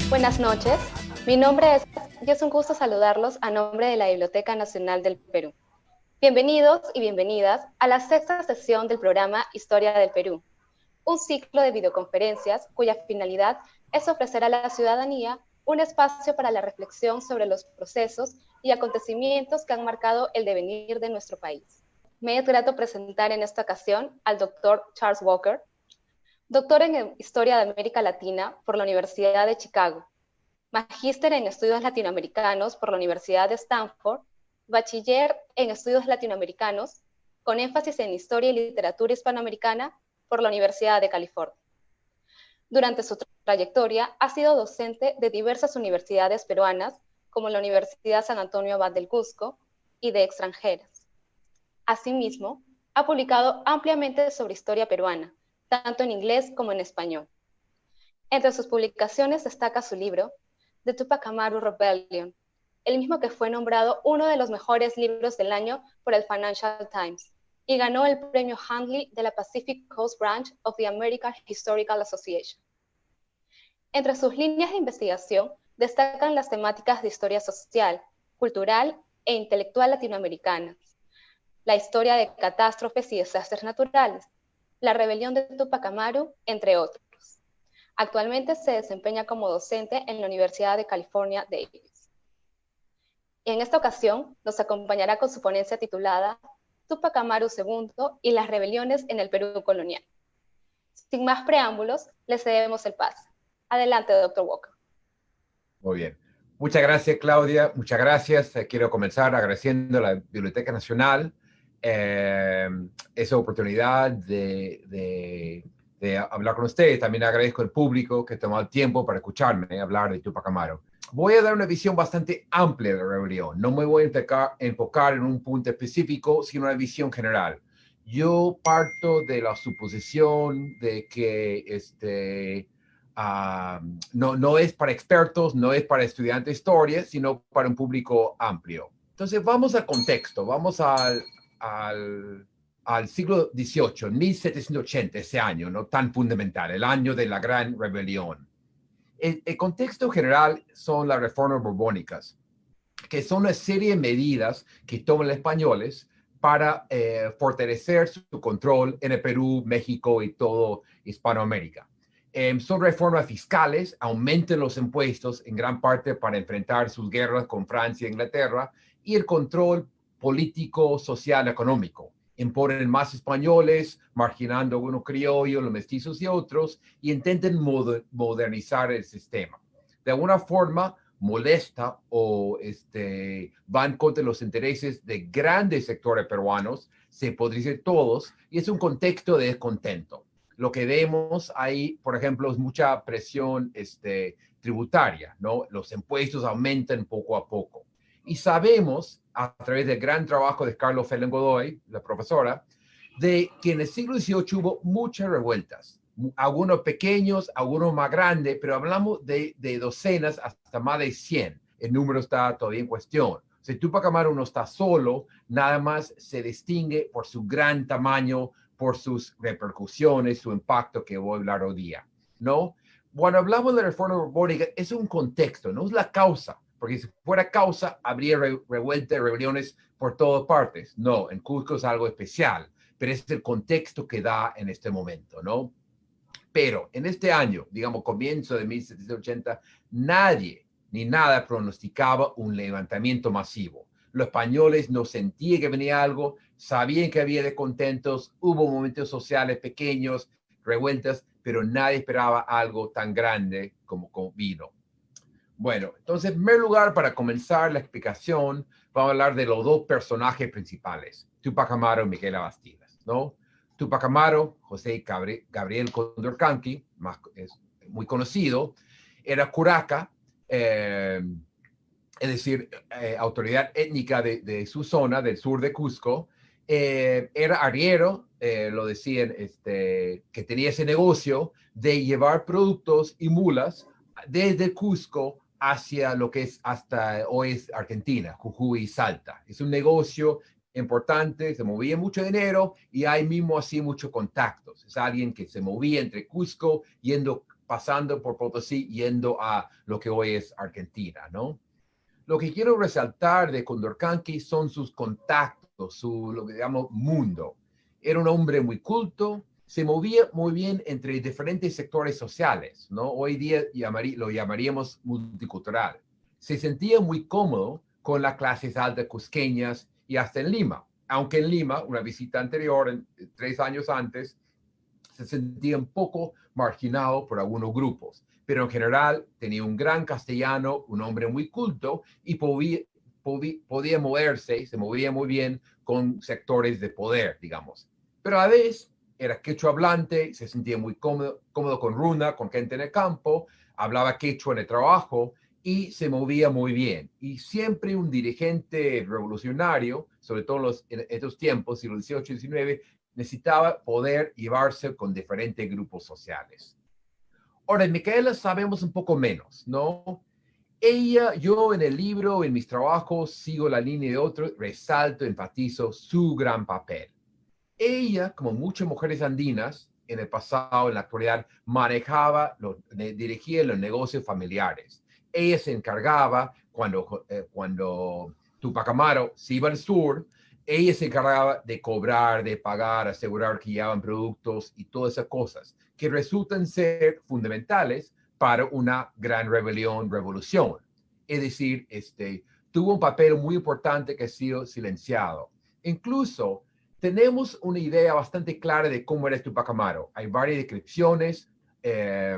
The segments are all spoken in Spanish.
Buenas noches, mi nombre es y es un gusto saludarlos a nombre de la Biblioteca Nacional del Perú. Bienvenidos y bienvenidas a la sexta sesión del programa Historia del Perú, un ciclo de videoconferencias cuya finalidad es ofrecer a la ciudadanía un espacio para la reflexión sobre los procesos y acontecimientos que han marcado el devenir de nuestro país. Me es grato presentar en esta ocasión al doctor Charles Walker, doctor en Historia de América Latina por la Universidad de Chicago, magíster en Estudios Latinoamericanos por la Universidad de Stanford, bachiller en Estudios Latinoamericanos, con énfasis en Historia y Literatura Hispanoamericana por la Universidad de California. Durante su trayectoria ha sido docente de diversas universidades peruanas, como la Universidad San Antonio Abad del Cusco, y de extranjeras. Asimismo, ha publicado ampliamente sobre historia peruana, tanto en inglés como en español. Entre sus publicaciones destaca su libro, The Tupac Amaru Rebellion, el mismo que fue nombrado uno de los mejores libros del año por el Financial Times y ganó el premio Handley de la Pacific Coast Branch of the American Historical Association. Entre sus líneas de investigación destacan las temáticas de historia social, cultural e intelectual latinoamericanas, la historia de catástrofes y desastres naturales, la rebelión de Tupac Amaru, entre otros. Actualmente se desempeña como docente en la Universidad de California, Davis. En esta ocasión nos acompañará con su ponencia titulada Tupac Amaru II y las rebeliones en el Perú colonial. Sin más preámbulos, le cedemos el pase. Adelante, doctor Walker. Muy bien. Muchas gracias, Claudia. Muchas gracias. Quiero comenzar agradeciendo a la Biblioteca Nacional esa oportunidad de hablar con ustedes. También agradezco al público que tomó el tiempo para escucharme hablar de Tupac Amaru. Voy a dar una visión bastante amplia de la rebelión. No me voy a enfocar en un punto específico, sino una visión general. Yo parto de la suposición de que no es para expertos, no es para estudiantes de historia, sino para un público amplio. Entonces vamos al contexto, vamos al siglo XVIII, 1780, ese año, no tan fundamental, el año de la Gran Rebelión. El contexto general son las reformas borbónicas, que son una serie de medidas que toman los españoles para fortalecer su control en el Perú, México y todo Hispanoamérica. Son reformas fiscales, aumentan los impuestos en gran parte para enfrentar sus guerras con Francia e Inglaterra, y el control político, social, económico. Imponen más españoles, marginando a algunos criollos, los mestizos y otros, y intentan modernizar el sistema. De alguna forma, molesta o van contra los intereses de grandes sectores peruanos, se podría decir todos, y es un contexto de descontento. Lo que vemos ahí, por ejemplo, es mucha presión tributaria, ¿no? Los impuestos aumentan poco a poco. Y sabemos, a través del gran trabajo de Carlos Felen Godoy, la profesora, de que en el siglo XVIII hubo muchas revueltas, algunos pequeños, algunos más grandes, pero hablamos de docenas hasta más de 100. El número está todavía en cuestión. Si Tupac Amaru no está solo, nada más se distingue por su gran tamaño, por sus repercusiones, su impacto que voy a hablar hoy día, ¿no? Cuando hablamos de la reforma borbónica, es un contexto, no es la causa, porque si fuera causa, habría revueltas, rebeliones por todas partes. No, en Cusco es algo especial, pero es el contexto que da en este momento, ¿no? Pero en este año, digamos, comienzo de 1780, nadie ni nada pronosticaba un levantamiento masivo. Los españoles no sentían que venía algo, sabían que había descontentos, hubo momentos sociales pequeños, revueltas, pero nadie esperaba algo tan grande como vino. Bueno, entonces, en primer lugar, para comenzar la explicación, vamos a hablar de los dos personajes principales, Tupac Amaru y Miguel Abastidas, ¿no? Tupac Amaru, José Gabriel Condorcanqui, es muy conocido, era curaca, es decir, autoridad étnica de su zona, del sur de Cusco. Era arriero, lo decían, que tenía ese negocio de llevar productos y mulas desde Cusco hacia lo que es hasta hoy es Argentina, Jujuy y Salta. Es un negocio importante, se movía mucho dinero y hay mismo así muchos contactos. Es alguien que se movía entre Cusco, yendo pasando por Potosí, yendo a lo que hoy es Argentina, ¿no? Lo que quiero resaltar de Condorcanqui son sus contactos, lo que llamamos mundo. Era un hombre muy culto, se movía muy bien entre diferentes sectores sociales, ¿no? Hoy día lo llamaríamos multicultural. Se sentía muy cómodo con las clases altas cusqueñas y hasta en Lima, aunque en Lima, una visita anterior, 3 años antes, se sentía un poco marginado por algunos grupos, pero en general tenía un gran castellano, un hombre muy culto y podía moverse, se movía muy bien con sectores de poder, digamos. Pero a veces era quechua hablante, se sentía muy cómodo con runa, con gente en el campo, hablaba quechua en el trabajo y se movía muy bien. Y siempre un dirigente revolucionario, sobre todo en estos tiempos, siglo XVIII y XIX, necesitaba poder llevarse con diferentes grupos sociales. Ahora, de Micaela sabemos un poco menos, ¿no? Yo en el libro, en mis trabajos, sigo la línea de otros, resalto, enfatizo su gran papel. Ella, como muchas mujeres andinas, en el pasado, en la actualidad, dirigía los negocios familiares. Ella se encargaba, cuando Tupac Amaru se iba al sur, ella se encargaba de cobrar, de pagar, asegurar que llevaban productos y todas esas cosas que resultan ser fundamentales para una gran revolución. Es decir, tuvo un papel muy importante que ha sido silenciado. Incluso tenemos una idea bastante clara de cómo era Tupac Amaru. Hay varias descripciones, se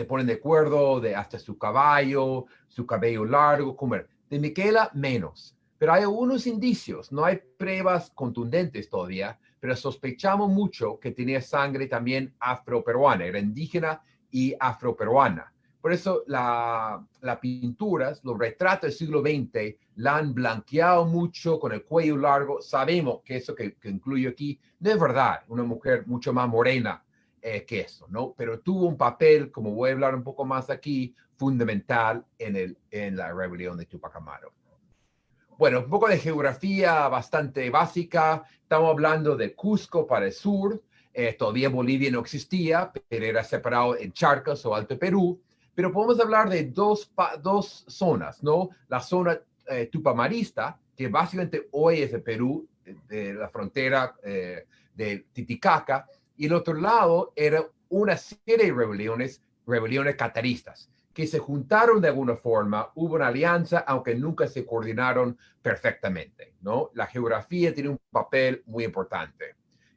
ponen de acuerdo de hasta su caballo, su cabello largo, cómo era. De Micaela, menos. Pero hay algunos indicios, no hay pruebas contundentes todavía, pero sospechamos mucho que tenía sangre también afroperuana, era indígena y afroperuana. Por eso las pinturas, los retratos del siglo XX, la han blanqueado mucho con el cuello largo. Sabemos que eso que incluyo aquí no es verdad, una mujer mucho más morena que eso, ¿no? Pero tuvo un papel, como voy a hablar un poco más aquí, fundamental en la rebelión de Tupac Amaru. Bueno, un poco de geografía bastante básica. Estamos hablando de Cusco para el sur. Todavía Bolivia no existía, pero era separado en Charcas o Alto Perú. Pero podemos hablar de dos zonas, ¿no? La zona tupamarista, que básicamente hoy es de Perú, de la frontera de Titicaca, y el otro lado era una serie de rebeliones cataristas, que se juntaron de alguna forma, hubo una alianza, aunque nunca se coordinaron perfectamente, ¿no? La geografía tiene un papel muy importante.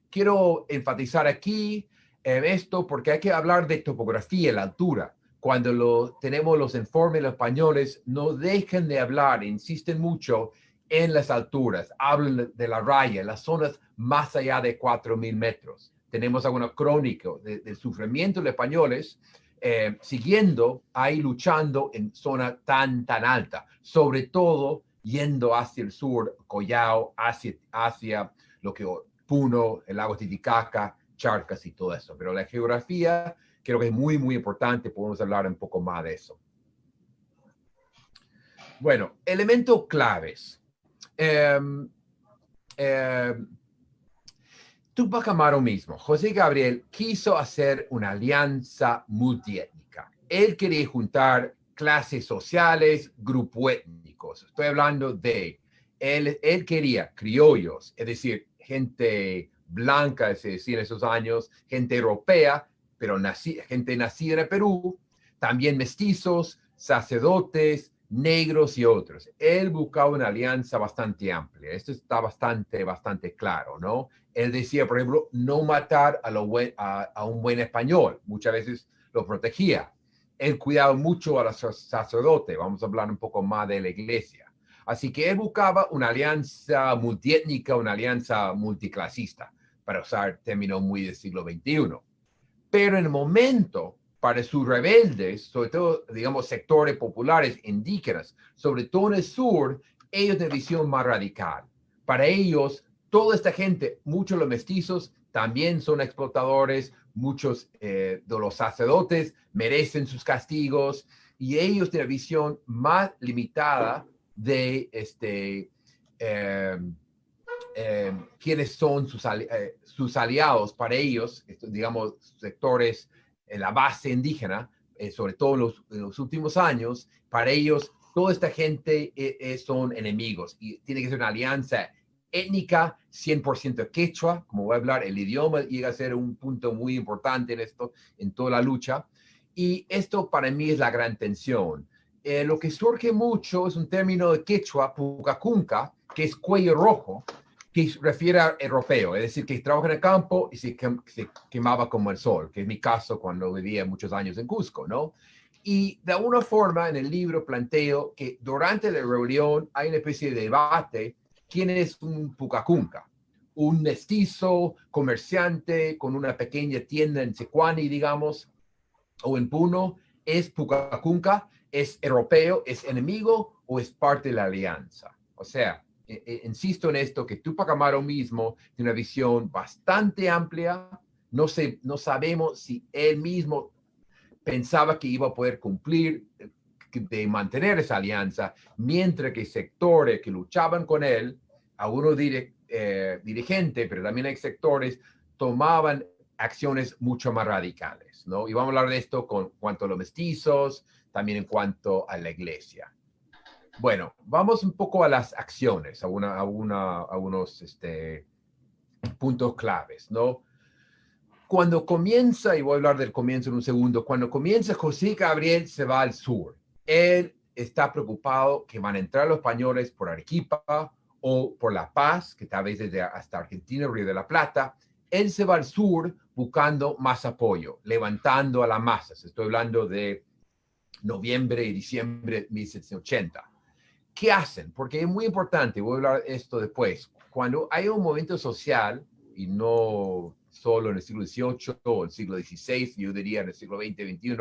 Quiero enfatizar aquí esto porque hay que hablar de topografía, la altura. Cuando tenemos los informes españoles, no dejan de hablar, insisten mucho en las alturas, hablan de la raya, las zonas más allá de 4.000 metros. Tenemos alguna crónica del sufrimiento de los españoles siguiendo ahí luchando en zona tan alta, sobre todo yendo hacia el sur, Collao, hacia lo que Puno, el lago Titicaca, Charcas y todo eso. Pero la geografía creo que es muy, muy importante, podemos hablar un poco más de eso. Bueno, elementos claves. Tupac Amaru mismo, José Gabriel, quiso hacer una alianza multiétnica. Él quería juntar clases sociales, grupos étnicos. Estoy hablando de, él quería criollos, es decir, gente blanca, es decir, en esos años, gente europea, pero gente nacida en el Perú, también mestizos, sacerdotes, negros y otros. Él buscaba una alianza bastante amplia. Esto está bastante claro, ¿no? Él decía, por ejemplo, no matar a un buen español. Muchas veces lo protegía. Él cuidaba mucho a los sacerdotes. Vamos a hablar un poco más de la iglesia. Así que él buscaba una alianza multiétnica, una alianza multiclasista, para usar términos muy del siglo XXI. Pero en el momento, para sus rebeldes, sobre todo, digamos, sectores populares indígenas, sobre todo en el sur, ellos tienen visión más radical. Para ellos, toda esta gente, muchos de los mestizos también son explotadores, muchos de los sacerdotes merecen sus castigos y ellos tienen visión más limitada de quiénes son sus aliados para ellos, digamos, sectores la base indígena, sobre todo en los últimos años, para ellos toda esta gente son enemigos y tiene que ser una alianza étnica, 100% quechua, como voy a hablar, el idioma llega a ser un punto muy importante en esto, en toda la lucha. Y esto para mí es la gran tensión. Lo que surge mucho es un término de quechua, pucacunca, que es cuello rojo, que refiere a europeo, es decir, que trabaja en el campo y se quemaba como el sol, que es mi caso cuando vivía muchos años en Cusco, ¿no? Y de alguna forma en el libro planteo que durante la rebelión hay una especie de debate quién es un pucacunca, un mestizo comerciante con una pequeña tienda en Secuani, digamos, o en Puno, es pucacunca, es europeo, es enemigo o es parte de la alianza. O sea, insisto en esto, que Tupac Amaru mismo tiene una visión bastante amplia. No sabemos si él mismo pensaba que iba a poder cumplir, de mantener esa alianza, mientras que sectores que luchaban con él, algunos dirigentes, pero también hay sectores, tomaban acciones mucho más radicales, ¿no? Y vamos a hablar de esto con cuanto a los mestizos, también en cuanto a la iglesia. Bueno, vamos un poco a las acciones, a unos puntos claves, ¿no? Cuando comienza, y voy a hablar del comienzo en un segundo, cuando comienza José Gabriel se va al sur. Él está preocupado que van a entrar los españoles por Arequipa o por La Paz, que tal vez desde hasta Argentina, Río de la Plata. Él se va al sur buscando más apoyo, levantando a las masas. Estoy hablando de noviembre y diciembre de 1780. ¿Qué hacen? Porque es muy importante, voy a hablar de esto después. Cuando hay un movimiento social, y no solo en el siglo XVIII o el siglo XVI, yo diría en el siglo XX, XXI,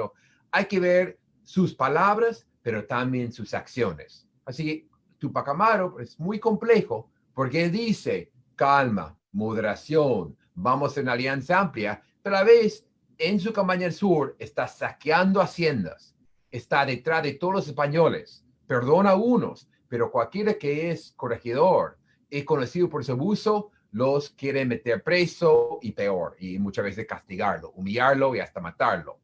hay que ver sus palabras, pero también sus acciones. Así que Tupac Amaru es muy complejo porque él dice calma, moderación, vamos a hacer una alianza amplia, pero a la vez en su campaña al sur está saqueando haciendas, está detrás de todos los españoles, perdona a unos, pero cualquiera que es corregidor, es conocido por su abuso, los quieren meter preso y peor, y muchas veces castigarlo, humillarlo y hasta matarlo.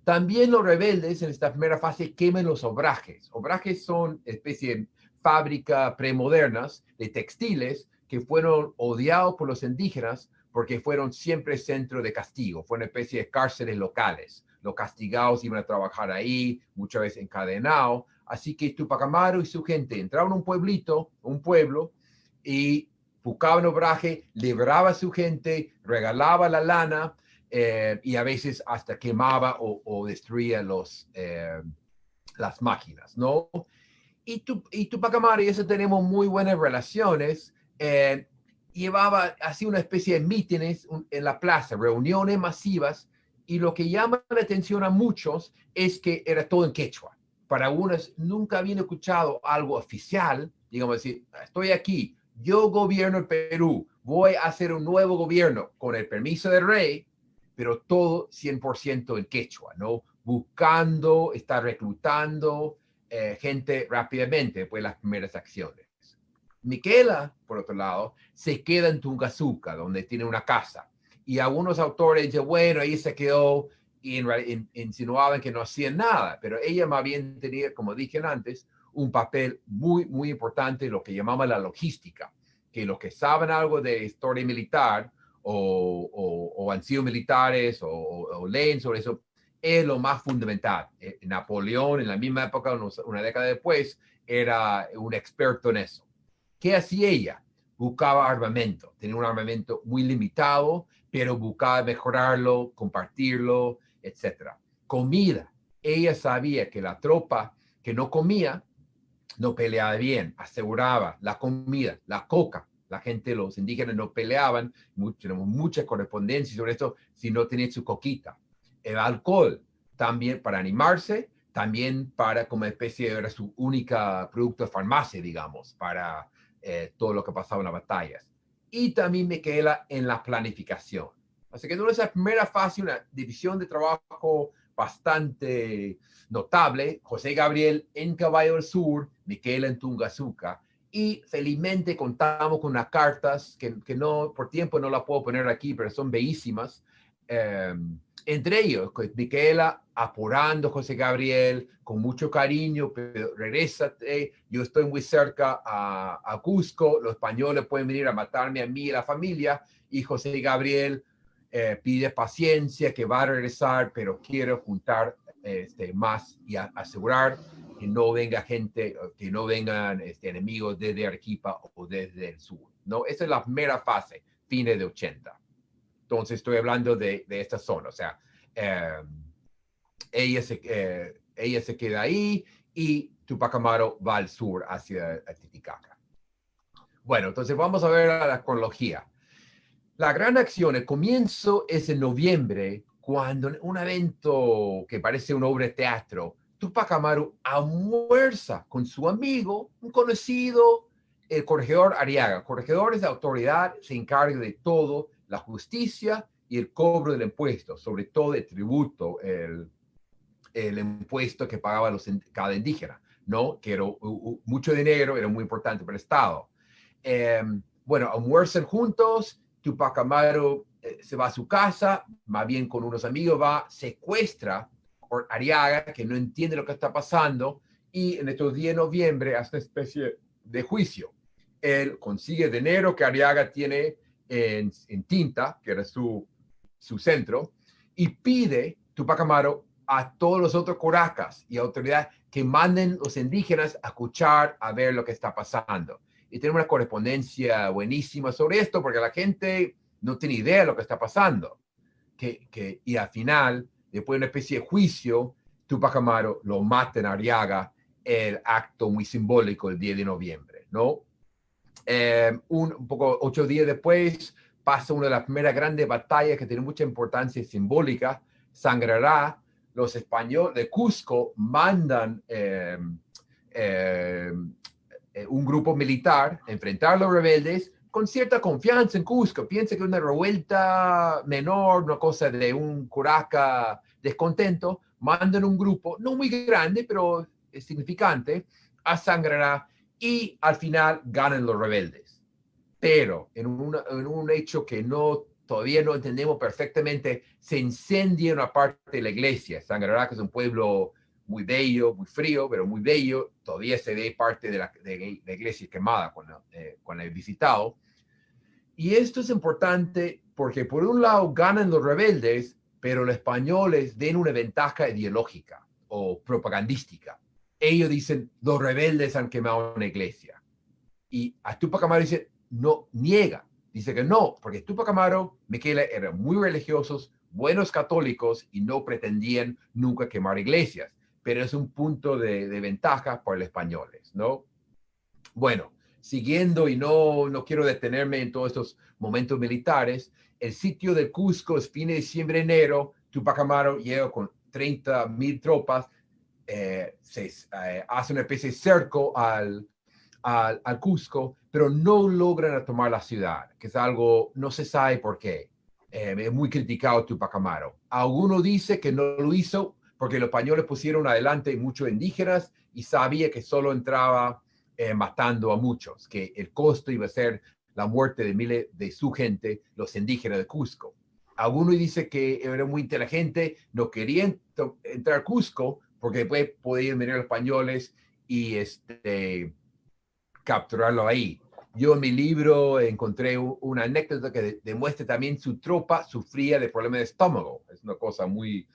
También los rebeldes en esta primera fase queman los obrajes. Obrajes son especie de fábrica premodernas de textiles que fueron odiados por los indígenas porque fueron siempre centro de castigo, fue una especie de cárceles locales. Los castigados iban a trabajar ahí, muchas veces encadenados. Así que Tupac Amaru y su gente entraban a un pueblito, un pueblo, y buscaban obraje, libraba a su gente, regalaba la lana, y a veces hasta quemaba o destruía las máquinas, ¿no? Y Tupac Amaru y eso tenemos muy buenas relaciones. Llevaba así una especie de mítines en la plaza, reuniones masivas, y lo que llama la atención a muchos es que era todo en quechua. Para unos nunca habían escuchado algo oficial, digamos así, estoy aquí, yo gobierno el Perú, voy a hacer un nuevo gobierno con el permiso del rey, pero todo 100% en quechua, ¿no? Buscando, está reclutando gente rápidamente después de las primeras acciones. Miquela, por otro lado, se queda en Tungazuca, donde tiene una casa. Y algunos autores dicen, bueno, ahí se quedó y insinuaban que no hacían nada, pero ella más bien tenía, como dije antes, un papel muy, muy importante, lo que llamamos la logística, que los que saben algo de historia militar o han sido militares o leen sobre eso, es lo más fundamental. Napoleón, en la misma época, una década después, era un experto en eso. ¿Qué hacía ella? Buscaba armamento. Tenía un armamento muy limitado, pero buscaba mejorarlo, compartirlo, etc. Comida. Ella sabía que la tropa que no comía no peleaba bien, aseguraba la comida, la coca. La gente, los indígenas no peleaban, tenemos mucha correspondencia sobre esto si no tenían su coquita. El alcohol, también para animarse, también para como especie de, era su única producto de farmacia, digamos, para todo lo que pasaba en las batallas. Y también me queda en la planificación. Así que en esa primera fase, una división de trabajo bastante notable, José Gabriel en Caballo del Sur, Miquela en Tungazuca, y felizmente contamos con unas cartas que no, por tiempo no las puedo poner aquí, pero son bellísimas, entre ellos, con Micaela apurando José Gabriel con mucho cariño, pero regrésate, yo estoy muy cerca a Cusco, los españoles pueden venir a matarme a mí y a la familia, y José Gabriel pide paciencia, que va a regresar, pero quiero juntar más y asegurar que no venga gente, que no vengan enemigos desde Arequipa o desde el sur, ¿no? Esa es la primera fase, fines de 80. Entonces estoy hablando de esta zona, o sea, eh, ella se queda ahí y Tupac Amaru va al sur hacia Titicaca. Bueno, entonces vamos a ver la cronología. La gran acción, el comienzo es en noviembre, cuando en un evento que parece una obra de teatro, Tupac Amaru almuerza con su amigo, un conocido, el corregidor Arriaga. Corregidores de autoridad se encargan de todo, la justicia y el cobro del impuesto, sobre todo el tributo, el impuesto que pagaba cada indígena, ¿no? Que era mucho dinero, era muy importante para el Estado. Bueno, almuerzan juntos, Tupac Amaru se va a su casa, más bien con unos amigos, va, secuestra a Arriaga, que no entiende lo que está pasando, y en estos días de noviembre hace una especie de juicio. Él consigue dinero que Arriaga tiene en Tinta, que era su centro, y pide Tupac Amaru a todos los otros coracas y autoridades que manden los indígenas a escuchar, a ver lo que está pasando. Y tenemos una correspondencia buenísima sobre esto, porque la gente no tiene idea de lo que está pasando. Y al final, después de una especie de juicio, Tupac Amaru lo mata en Arriaga, el acto muy simbólico el 10 de noviembre, ¿no? Un poco 8 días después pasa una de las primeras grandes batallas que tiene mucha importancia simbólica, Sangrará. Los españoles de Cusco mandan un grupo militar a enfrentar a los rebeldes con cierta confianza en Cusco. Piensa que una revuelta menor, una cosa de un curaca descontento, mandan un grupo, no muy grande, pero significante, a Sangrará y al final ganan los rebeldes. Pero en un hecho que todavía no entendemos perfectamente, se incendia una parte de la iglesia. Sangrará, que es un pueblo muy bello, muy frío, pero muy bello, todavía se ve parte de la iglesia quemada cuando he visitado. Y esto es importante porque por un lado ganan los rebeldes, pero los españoles den una ventaja ideológica o propagandística. Ellos dicen, los rebeldes han quemado una iglesia. Y a Tupac Amaru dice, no, niega. Dice que no, porque Tupac Amaru, Micaela eran muy religiosos, buenos católicos y no pretendían nunca quemar iglesias. Pero es un punto de ventaja para los españoles, ¿no? Bueno, siguiendo, y no quiero detenerme en todos estos momentos militares, el sitio de Cusco es fin de diciembre, enero, Tupac Amaru llega con 30,000 tropas, hace una especie de cerco al Cusco, pero no logran tomar la ciudad, que es algo, no se sabe por qué. Es muy criticado Tupac Amaru. Alguno dice que no lo hizo porque los españoles pusieron adelante muchos indígenas y sabía que solo entraba matando a muchos, que el costo iba a ser la muerte de miles de su gente, los indígenas de Cusco. Alguno dice que era muy inteligente, no querían entrar a Cusco porque después podían venir los españoles y capturarlo ahí. Yo en mi libro encontré una anécdota que demuestra también su tropa sufría de problemas de estómago. Es una cosa muy,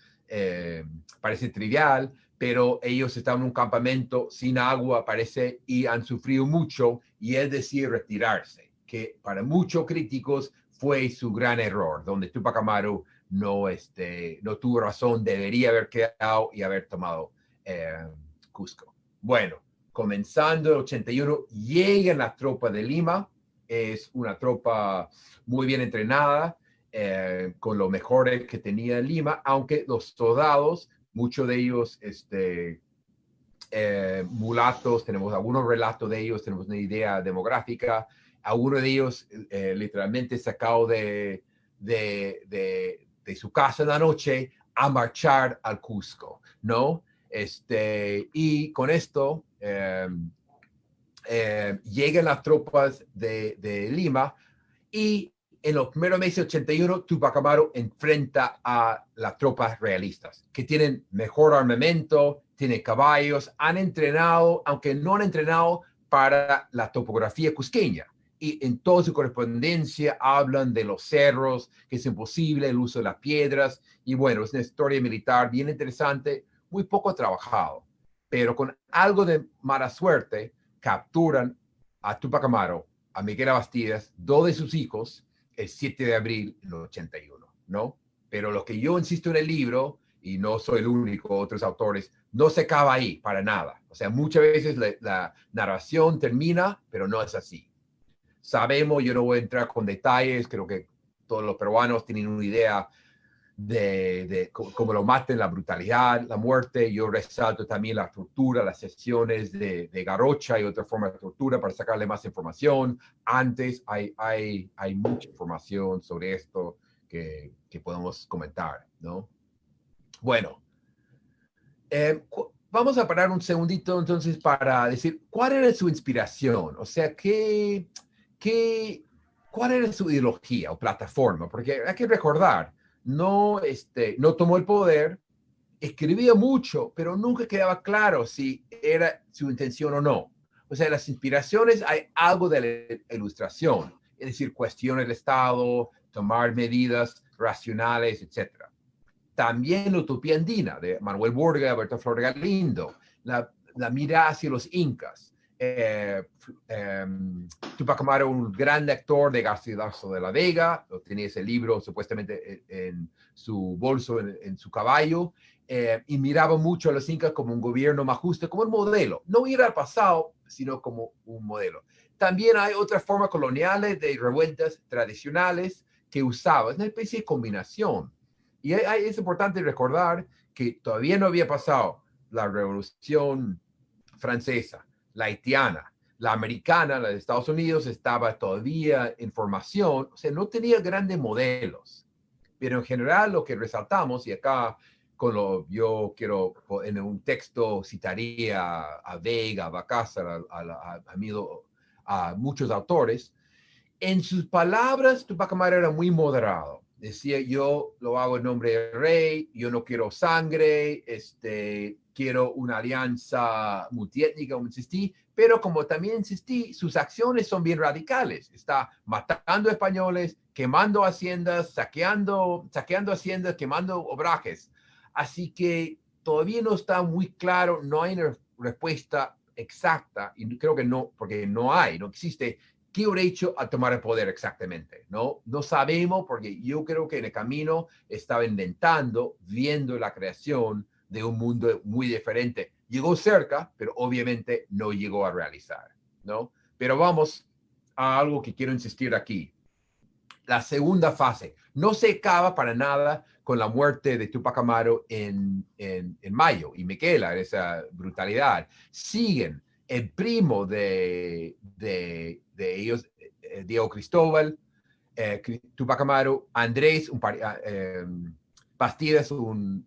parece trivial, pero ellos estaban en un campamento sin agua, parece, y han sufrido mucho, y él decide retirarse, que para muchos críticos fue su gran error, donde Tupac Amaru no tuvo razón, debería haber quedado y haber tomado Cusco. Bueno, comenzando el 81, llegan las tropas de Lima. Es una tropa muy bien entrenada, con los mejores que tenía Lima, aunque los soldados, muchos de ellos mulatos, tenemos algunos relatos de ellos, tenemos una idea demográfica, algunos de ellos literalmente sacados de su casa en la noche a marchar al Cusco, ¿no? Y con esto llegan las tropas de Lima y en los primeros meses de 81, Tupac Amaru enfrenta a las tropas realistas, que tienen mejor armamento, tienen caballos, han entrenado, aunque no han entrenado para la topografía cusqueña. Y en toda su correspondencia hablan de los cerros, que es imposible, el uso de las piedras. Y bueno, es una historia militar bien interesante, muy poco trabajado. Pero con algo de mala suerte, capturan a Tupac Amaru, a Miguel Bastidas, dos de sus hijos, el 7 de abril del 81, ¿no? Pero lo que yo insisto en el libro, y no soy el único, otros autores, no se acaba ahí para nada. O sea, muchas veces la narración termina, pero no es así. Sabemos, yo no voy a entrar con detalles, creo que todos los peruanos tienen una idea de cómo lo maten, la brutalidad, la muerte. Yo resalto también la tortura, las sesiones de garrocha y otra forma de tortura para sacarle más información. Antes hay mucha información sobre esto que podemos comentar, ¿no? Bueno, vamos a parar un segundito entonces para decir cuál era su inspiración, o sea, cuál era su ideología o plataforma, porque hay que recordar, no tomó el poder, escribía mucho, pero nunca quedaba claro si era su intención o no. O sea, las inspiraciones, hay algo de la ilustración, es decir, cuestionar el Estado, tomar medidas racionales, etcétera. También la utopía andina de Manuel Borges, Alberto Flores Galindo, la mira hacia los incas. Tupac Amaru, un gran lector de Garcilaso de la Vega, tenía ese libro supuestamente en su bolso, en su caballo, y miraba mucho a los incas como un gobierno más justo, como un modelo, no ir al pasado, sino como un modelo. También hay otras formas coloniales de revueltas tradicionales que usaba, es una especie de combinación. Y es importante recordar que todavía no había pasado la Revolución Francesa, la haitiana, la americana, la de Estados Unidos, estaba todavía en formación, o sea, no tenía grandes modelos. Pero en general lo que resaltamos, y acá yo quiero, en un texto citaría a Vega, a Bacázar, a muchos autores, en sus palabras, Tupac Amaru era muy moderado. Decía, yo lo hago en nombre del rey, yo no quiero sangre, quiero una alianza multiétnica, como insistí, pero como también insistí, sus acciones son bien radicales. Está matando españoles, quemando haciendas, saqueando haciendas, quemando obrajes. Así que todavía no está muy claro, no hay una respuesta exacta, y creo que no, porque no existe. ¿Qué hubiera hecho al tomar el poder exactamente? No sabemos, porque yo creo que en el camino estaba inventando, viendo la creación de un mundo muy diferente. Llegó cerca, pero obviamente no llegó a realizar, ¿no? Pero vamos a algo que quiero insistir aquí. La segunda fase no se acaba para nada con la muerte de Tupac Amaru en mayo y Miquela, esa brutalidad. Siguen el primo de ellos, Diego Cristóbal, Tupac Amaru, Andrés, Bastidas, un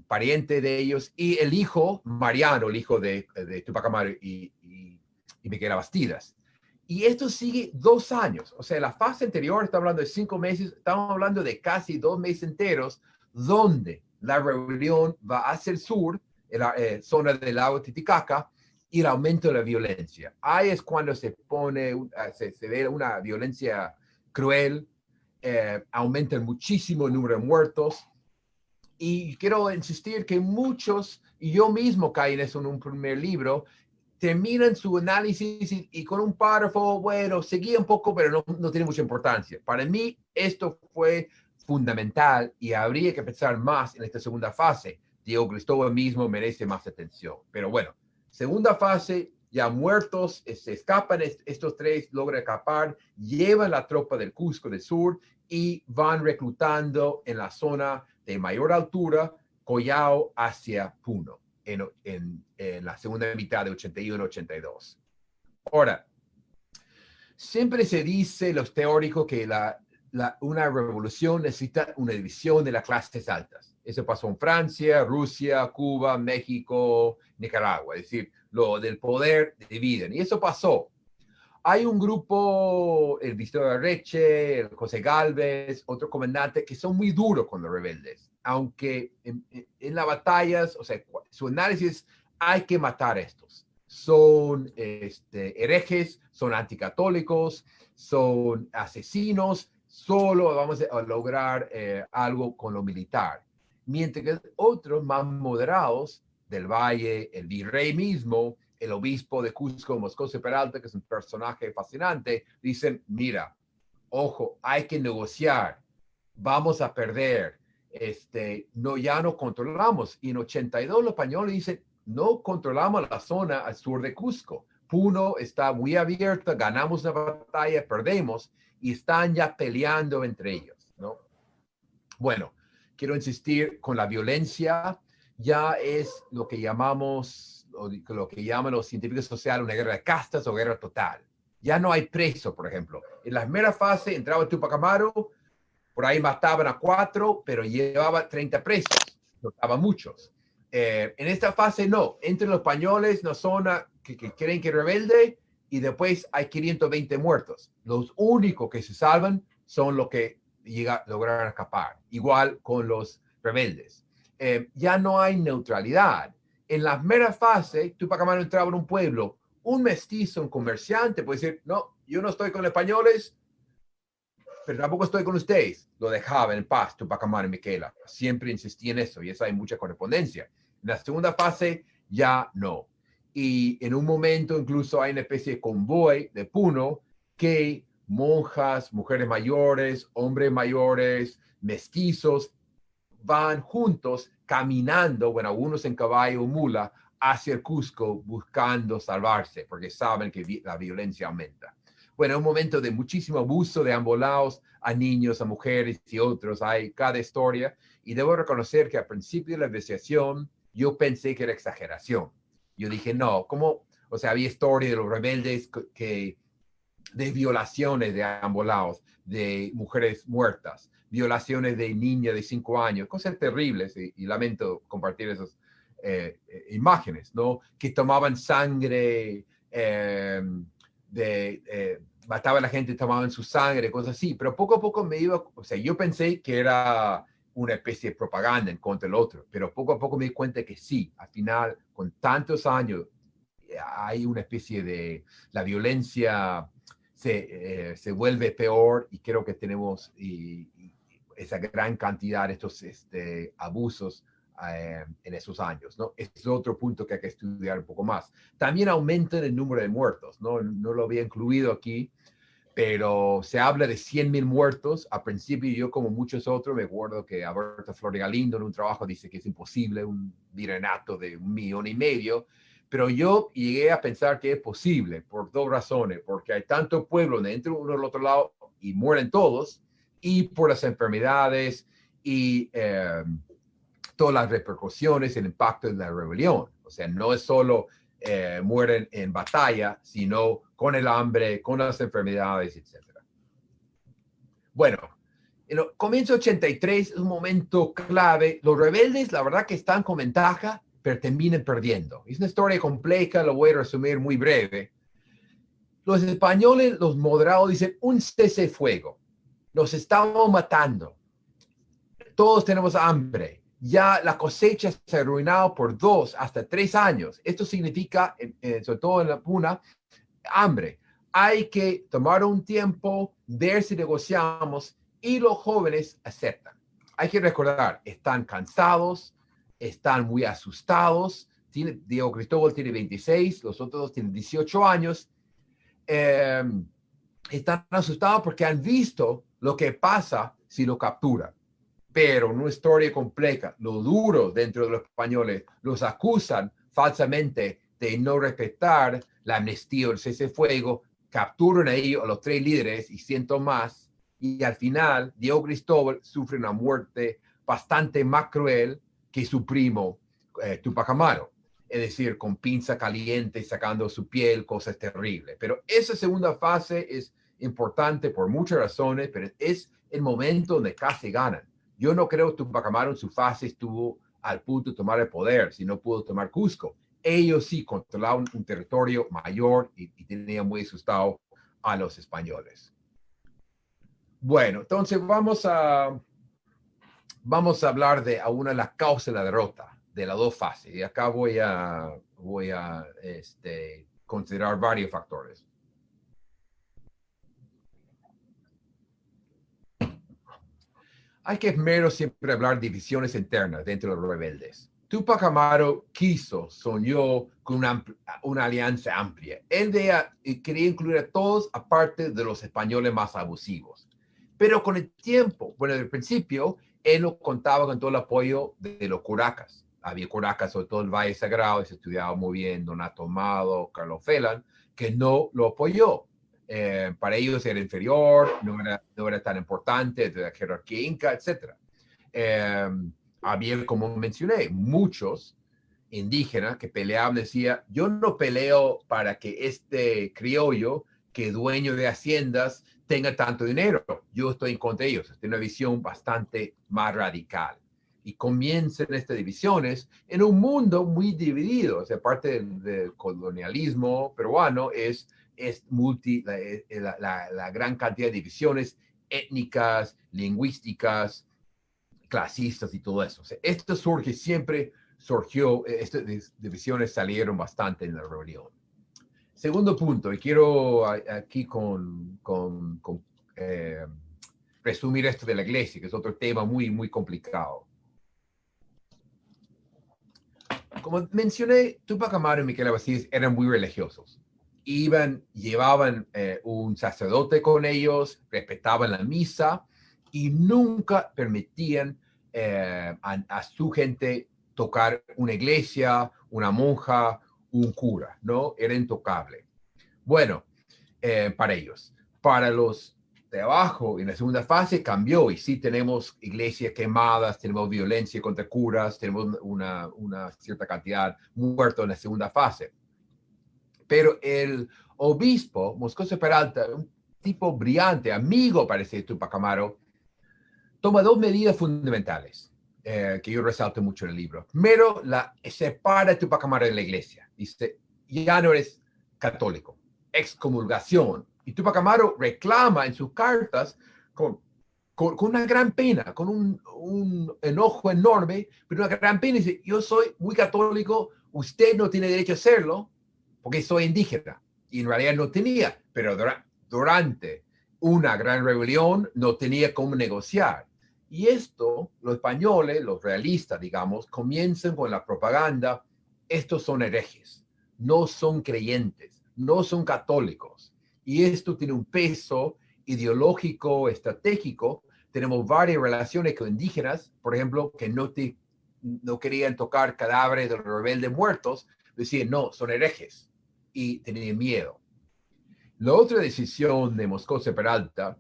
pariente de ellos, y el hijo, Mariano, el hijo de Tupac Amaru y Miquela Bastidas. Y esto sigue 2 años. O sea, la fase anterior está hablando de 5 meses, estamos hablando de casi 2 meses enteros, donde la rebelión va hacia el sur, en la zona del lago Titicaca, y el aumento de la violencia. Ahí es cuando se ve una violencia cruel, aumenta muchísimo el número de muertos. Y quiero insistir que muchos, y yo mismo caí en eso en un primer libro, terminan su análisis y con un párrafo, bueno, seguía un poco, pero no tiene mucha importancia. Para mí, esto fue fundamental y habría que pensar más en esta segunda fase. Diego Cristóbal mismo merece más atención. Pero bueno, segunda fase, ya muertos, se escapan estos tres, logran escapar, llevan la tropa del Cusco del sur y van reclutando en la zona de mayor altura, Collao hacia Puno en la segunda mitad de 81-82. Ahora, siempre se dice, los teóricos, que una revolución necesita una división de las clases altas. Eso pasó en Francia, Rusia, Cuba, México, Nicaragua. Es decir, lo del poder dividen. Y eso pasó. Hay un grupo, el Visito de Reche, el José Galvez, otro comandante, que son muy duros con los rebeldes, aunque en las batallas, o sea, su análisis, hay que matar a estos. Son herejes, son anticatólicos, son asesinos, solo vamos a lograr algo con lo militar. Mientras que otros más moderados del Valle, el virrey mismo, el obispo de Cusco, Moscoso Peralta, que es un personaje fascinante, dicen, mira, ojo, hay que negociar, vamos a perder, no, ya no controlamos. Y en 82 los españoles dicen, no controlamos la zona al sur de Cusco. Puno está muy abierta, ganamos una batalla, perdemos, y están ya peleando entre ellos, ¿no? Bueno, quiero insistir con la violencia, ya es lo que llamamos, lo que llaman los científicos sociales, una guerra de castas o guerra total. Ya no hay preso, por ejemplo. En la primera fase entraba Tupac Amaru, por ahí mataban a 4, pero llevaba 30 presos, mataban muchos. En esta fase no, entre los españoles, una zona que creen que es rebelde, y después hay 520 muertos. Los únicos que se salvan son los que lograron escapar. Igual con los rebeldes. Ya no hay neutralidad. En la primera fase, Tupac Amaru entraba en un pueblo, un mestizo, un comerciante puede decir, no, yo no estoy con los españoles, pero tampoco estoy con ustedes. Lo dejaba en paz Tupac Amaru y Miquela. Siempre insistí en eso y esa hay mucha correspondencia. En la segunda fase ya no. Y en un momento incluso hay una especie de convoy de Puno que monjas, mujeres mayores, hombres mayores, mestizos, van juntos caminando, bueno, algunos en caballo o mula, hacia el Cusco buscando salvarse porque saben que la violencia aumenta. Bueno, un momento de muchísimo abuso de ambos lados, a niños, a mujeres y otros, hay cada historia, y debo reconocer que al principio de la investigación yo pensé que era exageración. Yo dije, no, ¿cómo? O sea, había historia de los rebeldes de violaciones de ambos lados, de mujeres muertas, violaciones de niñas de 5 años, cosas terribles, y lamento compartir esas imágenes, ¿no? Que tomaban sangre, mataba a la gente, tomaban su sangre, cosas así, pero poco a poco me iba, o sea, yo pensé que era una especie de propaganda en contra del otro, pero poco a poco me di cuenta que sí, al final, con tantos años, hay una especie de, la violencia se vuelve peor, y creo que tenemos esa gran cantidad de estos abusos en esos años, ¿no? Es otro punto que hay que estudiar un poco más. También aumenta el número de muertos, ¿no? No lo había incluido aquí, pero se habla de 100,000 muertos. A principio yo, como muchos otros, me acuerdo que Alberto Flores Galindo en un trabajo dice que es imposible un virreinato de 1,500,000, pero yo llegué a pensar que es posible por 2 razones, porque hay tanto pueblo dentro uno del otro lado y mueren todos, y por las enfermedades y todas las repercusiones, el impacto de la rebelión. O sea, no es solo mueren en batalla, sino con el hambre, con las enfermedades, etc. Bueno, en el comienzo 83 es un momento clave. Los rebeldes, la verdad que están con ventaja, pero terminan perdiendo. Es una historia compleja, lo voy a resumir muy breve. Los españoles, los moderados, dicen un cese fuego. Nos estamos matando. Todos tenemos hambre. Ya la cosecha se ha arruinado por 2 hasta 3 años. Esto significa, sobre todo en la Puna, hambre. Hay que tomar un tiempo, ver si negociamos, y los jóvenes aceptan. Hay que recordar, están cansados, están muy asustados. Diego Cristóbal tiene 26, los otros dos tienen 18 años. Están asustados porque han visto lo que pasa si lo capturan. Pero una historia compleja, lo duro dentro de los españoles, los acusan falsamente de no respetar la amnistía o el cese fuego, capturan a ellos, a los 3 líderes y 100 más, y al final Diego Cristóbal sufre una muerte bastante más cruel que su primo Tupac Amaru, es decir, con pinza caliente sacando su piel, cosas terribles. Pero esa segunda fase es importante por muchas razones, pero es el momento donde casi ganan. Yo no creo que Tupac Amaru en su fase estuvo al punto de tomar el poder, si no pudo tomar Cusco. Ellos sí controlaban un territorio mayor y tenían muy asustado a los españoles. Bueno, entonces vamos a hablar de una de las causas de la derrota de las dos fases. Y acá voy a considerar varios factores. Hay que primero siempre hablar de divisiones internas dentro de los rebeldes. Túpac Amaru soñó con una alianza amplia. Él quería incluir a todos, aparte de los españoles más abusivos. Pero con el tiempo, bueno, desde el principio, él no contaba con todo el apoyo de los curacas. Había curacas, sobre todo el Valle Sagrado, y se estudiaba muy bien Donato Amado, Carlos Felan, que no lo apoyó. Para ellos era inferior, no era tan importante de la jerarquía inca, etc. Había, como mencioné, muchos indígenas que peleaban, decía, yo no peleo para que este criollo, que es dueño de haciendas, tenga tanto dinero. Yo estoy en contra de ellos. Tiene una visión bastante más radical. Y comienzan estas divisiones en un mundo muy dividido. O sea, parte del colonialismo peruano es la gran cantidad de divisiones étnicas, lingüísticas, clasistas y todo eso. O sea, esto surgió, estas divisiones salieron bastante en la rebelión. Segundo punto, y quiero aquí resumir esto de la iglesia, que es otro tema muy, muy complicado. Como mencioné, Túpac Amaru y Miquel Abasís eran muy religiosos. Llevaban un sacerdote con ellos, respetaban la misa y nunca permitían a su gente tocar una iglesia, una monja, un cura, ¿no? Era intocable. Bueno, para ellos. Para los de abajo, en la segunda fase cambió y sí tenemos iglesias quemadas, tenemos violencia contra curas, tenemos una cierta cantidad muertos en la segunda fase. Pero el obispo, Moscoso Peralta, un tipo brillante, amigo, parece, de Túpac Amaru, toma dos medidas fundamentales que yo resalto mucho en el libro. Primero, separa a Túpac Amaru de la iglesia. Dice, ya no eres católico. Excomulgación. Y Túpac Amaru reclama en sus cartas con una gran pena, con un enojo enorme, pero una gran pena. Dice, yo soy muy católico, usted no tiene derecho a hacerlo porque soy indígena. Y en realidad no tenía, pero durante una gran rebelión no tenía cómo negociar. Y esto, los españoles, los realistas, digamos, comienzan con la propaganda. Estos son herejes, no son creyentes, no son católicos. Y esto tiene un peso ideológico, estratégico. Tenemos varias relaciones con indígenas, por ejemplo, que no querían tocar cadáveres de los rebeldes muertos. Decían, no, son herejes. Y tenían miedo. La otra decisión de Moscoso Peralta,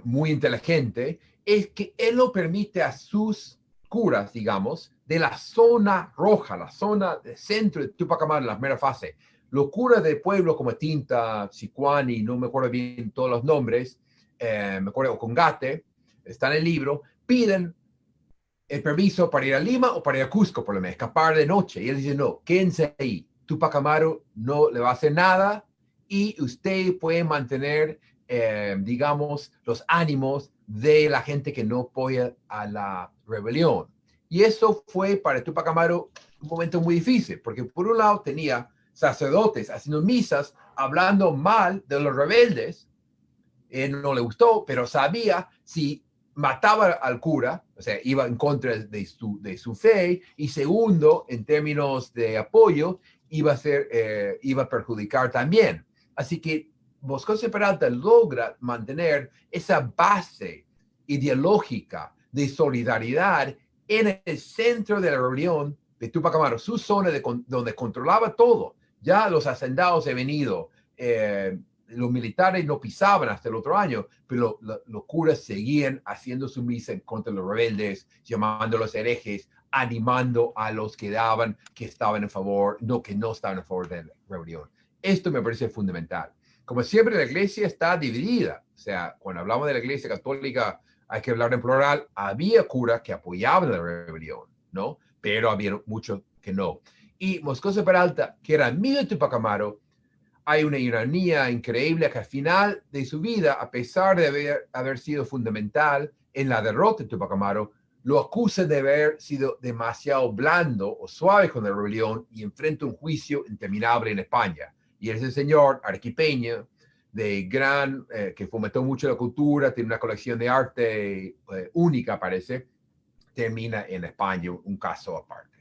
muy inteligente, es que él lo permite a sus curas, digamos, de la zona roja, la zona de centro de Túpac Amaru, en la primera fase. Los curas de pueblos como Tinta, Sicuani, no me acuerdo bien todos los nombres, me acuerdo, Congate, está en el libro, piden el permiso para ir a Lima o para ir a Cusco, por lo menos, escapar de noche. Y él dice, no, quédense ahí. Túpac Amaru no le va a hacer nada y usted puede mantener, digamos, los ánimos de la gente que no apoya a la rebelión. Y eso fue para Túpac Amaru un momento muy difícil, porque por un lado tenía sacerdotes haciendo misas, hablando mal de los rebeldes. Él no le gustó, pero sabía si mataba al cura, o sea, iba en contra de su fe, y segundo, en términos de apoyo, iba a perjudicar también. Así que Moscoso Peralta logra mantener esa base ideológica de solidaridad en el centro de la rebelión de Túpac Amaru, su zona donde controlaba todo. Ya los hacendados han venido, los militares no pisaban hasta el otro año, pero los curas seguían haciendo su misa contra los rebeldes, llamándolos herejes, animando a los que estaban en favor, que no estaban a favor de la rebelión. Esto me parece fundamental. Como siempre, la iglesia está dividida. O sea, cuando hablamos de la iglesia católica, hay que hablar en plural. Había curas que apoyaban la rebelión, ¿no? Pero había muchos que no. Y Moscoso Peralta, que era amigo de Túpac Amaru, hay una ironía increíble que al final de su vida, a pesar de haber sido fundamental en la derrota de Tupac Amaru, lo acusan de haber sido demasiado blando o suave con la rebelión y enfrenta un juicio interminable en España. Y ese señor arequipeño, que fomentó mucho la cultura, tiene una colección de arte única, parece, termina en España, un caso aparte.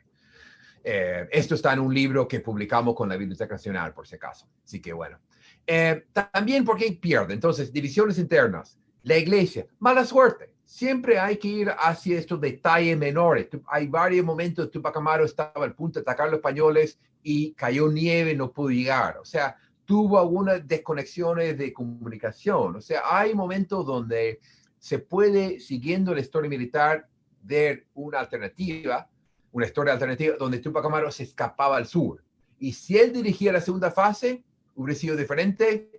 Esto está en un libro que publicamos con la Biblioteca Nacional, por si acaso. Así que bueno. También porque pierde. Entonces, divisiones internas. La iglesia, mala suerte. Siempre hay que ir hacia estos detalles menores. Hay varios momentos, Tupac Amaru estaba al punto de atacar a los españoles y cayó nieve, no pudo llegar. O sea, tuvo algunas desconexiones de comunicación. O sea, hay momentos donde se puede, siguiendo la historia militar, ver una historia alternativa donde Tupac Amaru se escapaba al sur. Y si él dirigía la segunda fase, hubiera sido diferente.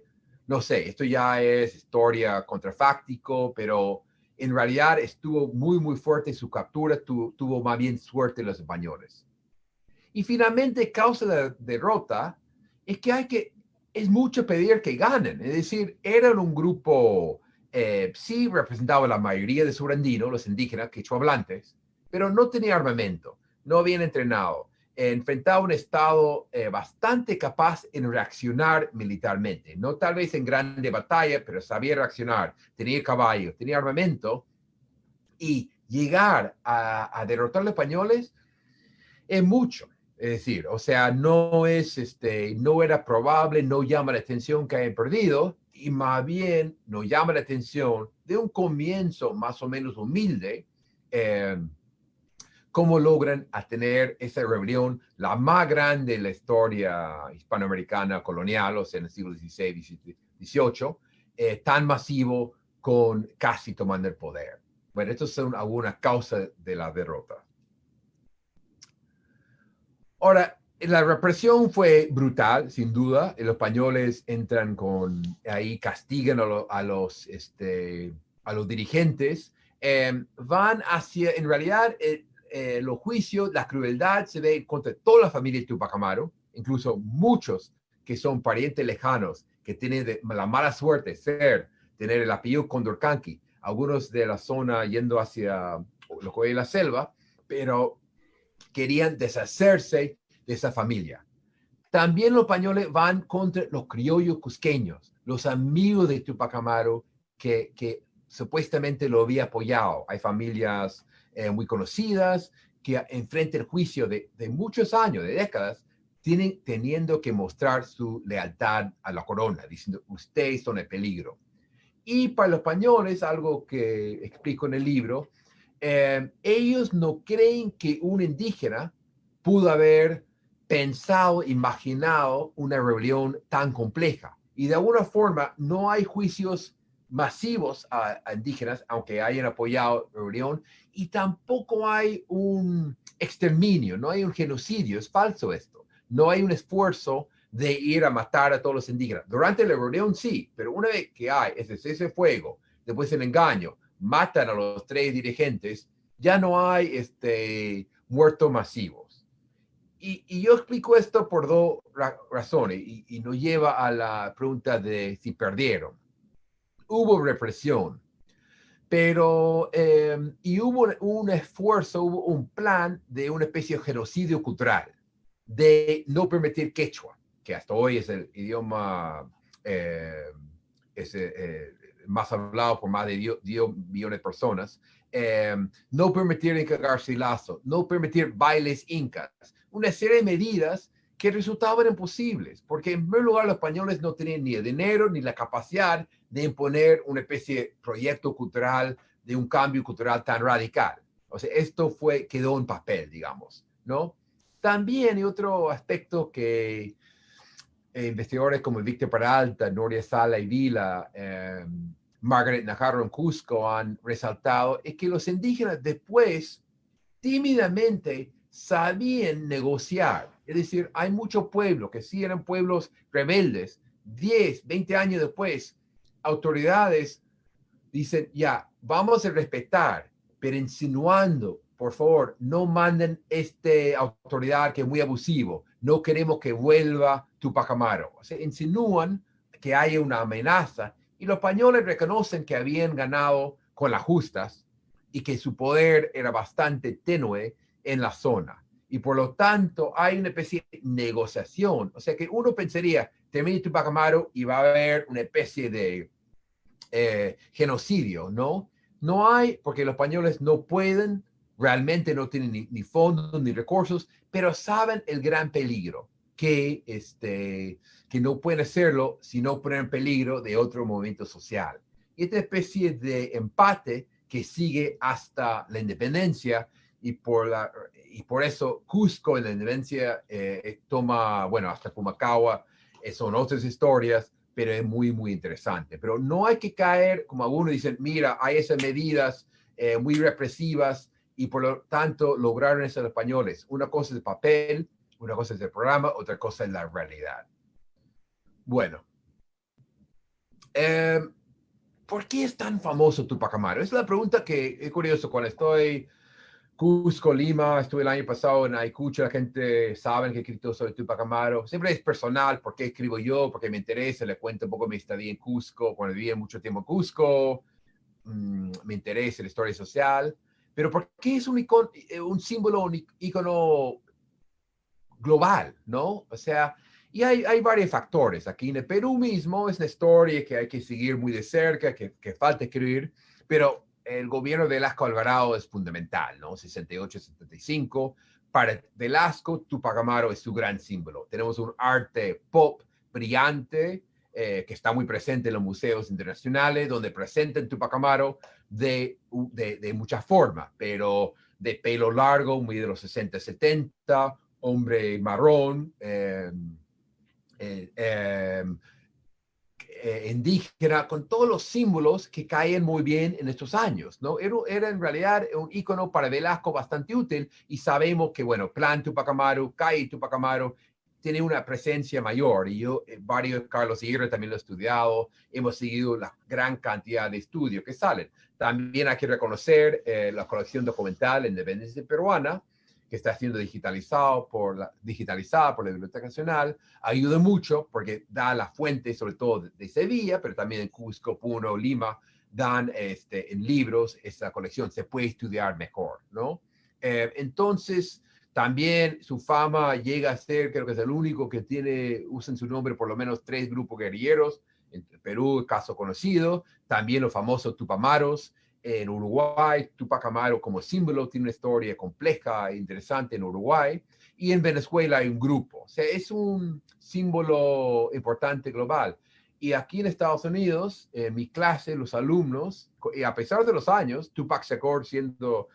No sé, esto ya es historia contrafáctico, pero en realidad estuvo muy, muy fuerte su captura, tuvo más bien suerte los españoles. Y finalmente, causa de la derrota, es mucho pedir que ganen. Es decir, eran un grupo, sí representaba la mayoría de surandinos, los indígenas, quechohablantes, pero no tenía armamento, no habían entrenado, enfrentaba un Estado bastante capaz en reaccionar militarmente, no tal vez en grande batalla, pero sabía reaccionar, tenía caballos, tenía armamento, y llegar a derrotar a los españoles es mucho. Es decir, o sea, no era probable, no llama la atención que hayan perdido, y más bien nos llama la atención de un comienzo más o menos humilde, cómo logran tener esa rebelión, la más grande de la historia hispanoamericana colonial, o sea, en el siglo XVI, XVIII, tan masivo, con casi tomando el poder. Bueno, estas son algunas causas de la derrota. Ahora, la represión fue brutal, sin duda. Los españoles entran castigan a los dirigentes. Van hacia, en realidad, los juicios, la crueldad se ve contra toda la familia de Tupac Amaru, incluso muchos que son parientes lejanos, que tienen la mala suerte de tener el apellido Condorcanqui, algunos de la zona yendo hacia lo que es la selva, pero querían deshacerse de esa familia. También los españoles van contra los criollos cusqueños, los amigos de Tupac Amaru que supuestamente lo había apoyado. Hay familias muy conocidas que enfrentan el juicio de muchos años, de décadas, teniendo que mostrar su lealtad a la corona, diciendo, ustedes son el peligro. Y para los españoles, algo que explico en el libro, ellos no creen que un indígena pudo haber pensado, imaginado una rebelión tan compleja. Y de alguna forma no hay juicios masivos a indígenas, aunque hayan apoyado la rebelión, y tampoco hay un exterminio, no hay un genocidio, es falso esto. No hay un esfuerzo de ir a matar a todos los indígenas. Durante la rebelión sí, pero una vez que hay ese cese de fuego, después el engaño, matan a los 3 dirigentes, ya no hay muertos masivos. Y yo explico esto por 2 razones y nos lleva a la pregunta de si perdieron. Hubo represión, pero y hubo un esfuerzo, hubo un plan de una especie de genocidio cultural, de no permitir quechua, que hasta hoy es el idioma más hablado por más de 10 millones de personas. No permitir Inca Garcilaso, no permitir bailes incas, una serie de medidas que resultaban imposibles, porque en primer lugar los españoles no tenían ni el dinero ni la capacidad de imponer una especie de proyecto cultural, de un cambio cultural tan radical. O sea, esto quedó en papel, digamos, ¿no? También hay otro aspecto que investigadores como Víctor Peralta, Noria Sala y Vila, Margaret Najarro en Cusco han resaltado, es que los indígenas después tímidamente sabían negociar. Es decir, hay muchos pueblos que sí eran pueblos rebeldes. 10, 20 años después, autoridades dicen, ya, vamos a respetar, pero insinuando por favor, no manden autoridad que es muy abusivo. No queremos que vuelva Tupac Amaru. O sea, insinúan que hay una amenaza y los españoles reconocen que habían ganado con las justas y que su poder era bastante tenue en la zona. Y por lo tanto hay una especie de negociación. O sea que uno pensaría, termina Tupac Amaru y va a haber una especie de genocidio, ¿no? No hay, porque los españoles no pueden, realmente no tienen ni fondos ni recursos, pero saben el gran peligro, que no pueden hacerlo si no ponen en peligro de otro movimiento social. Y esta especie de empate que sigue hasta la independencia y por eso Cusco en la independencia toma, bueno, hasta Pumacahua, son otras historias, pero es muy, muy interesante. Pero no hay que caer, como algunos dicen, mira, hay esas medidas muy represivas y por lo tanto lograron eso los españoles. Una cosa es el papel, una cosa es el programa, otra cosa es la realidad. Bueno, eh, ¿por qué es tan famoso Tupac Amaru? Es la pregunta que es curioso. Cuando estoy Cusco, Lima, estuve el año pasado en Ayacucho, la gente sabe que he escrito sobre Tupac Amaru. Siempre es personal, ¿por qué escribo yo? Porque me interesa, le cuento un poco mi estadía en Cusco, cuando viví mucho tiempo en Cusco, me interesa la historia social. Pero ¿por qué es un símbolo, un icono global, ¿no? O sea, y hay varios factores. Aquí en el Perú mismo es una historia que hay que seguir muy de cerca, que falta escribir, pero el gobierno de Velasco Alvarado es fundamental, ¿no? 68-75. Para Velasco, Tupac Amaru es su gran símbolo. Tenemos un arte pop brillante que está muy presente en los museos internacionales, donde presentan Tupac Amaru de muchas formas, pero de pelo largo, muy de los 60-70, hombre marrón, indígena, con todos los símbolos que caen muy bien en estos años, ¿no? Era en realidad un icono para Velasco bastante útil y sabemos que, bueno, Plan Tupac Amaru, Cai Tupac Amaru, tiene una presencia mayor y yo, Carlos Aguirre también lo he estudiado, hemos seguido la gran cantidad de estudios que salen. También hay que reconocer la colección documental Independencia Peruana, que está siendo digitalizada por la Biblioteca Nacional, ayuda mucho porque da la fuente, sobre todo de Sevilla, pero también en Cusco, Puno, Lima, dan en libros esta colección, se puede estudiar mejor, ¿no? Entonces, también su fama llega a ser, creo que es el único que usan su nombre por lo menos 3 grupos guerrilleros, en Perú, caso conocido, también los famosos Tupamaros. En Uruguay, Tupac Amaru como símbolo tiene una historia compleja e interesante en Uruguay. Y en Venezuela hay un grupo. O sea, es un símbolo importante global. Y aquí en Estados Unidos, en mi clase, los alumnos, y a pesar de los años, Tupac Shakur siendo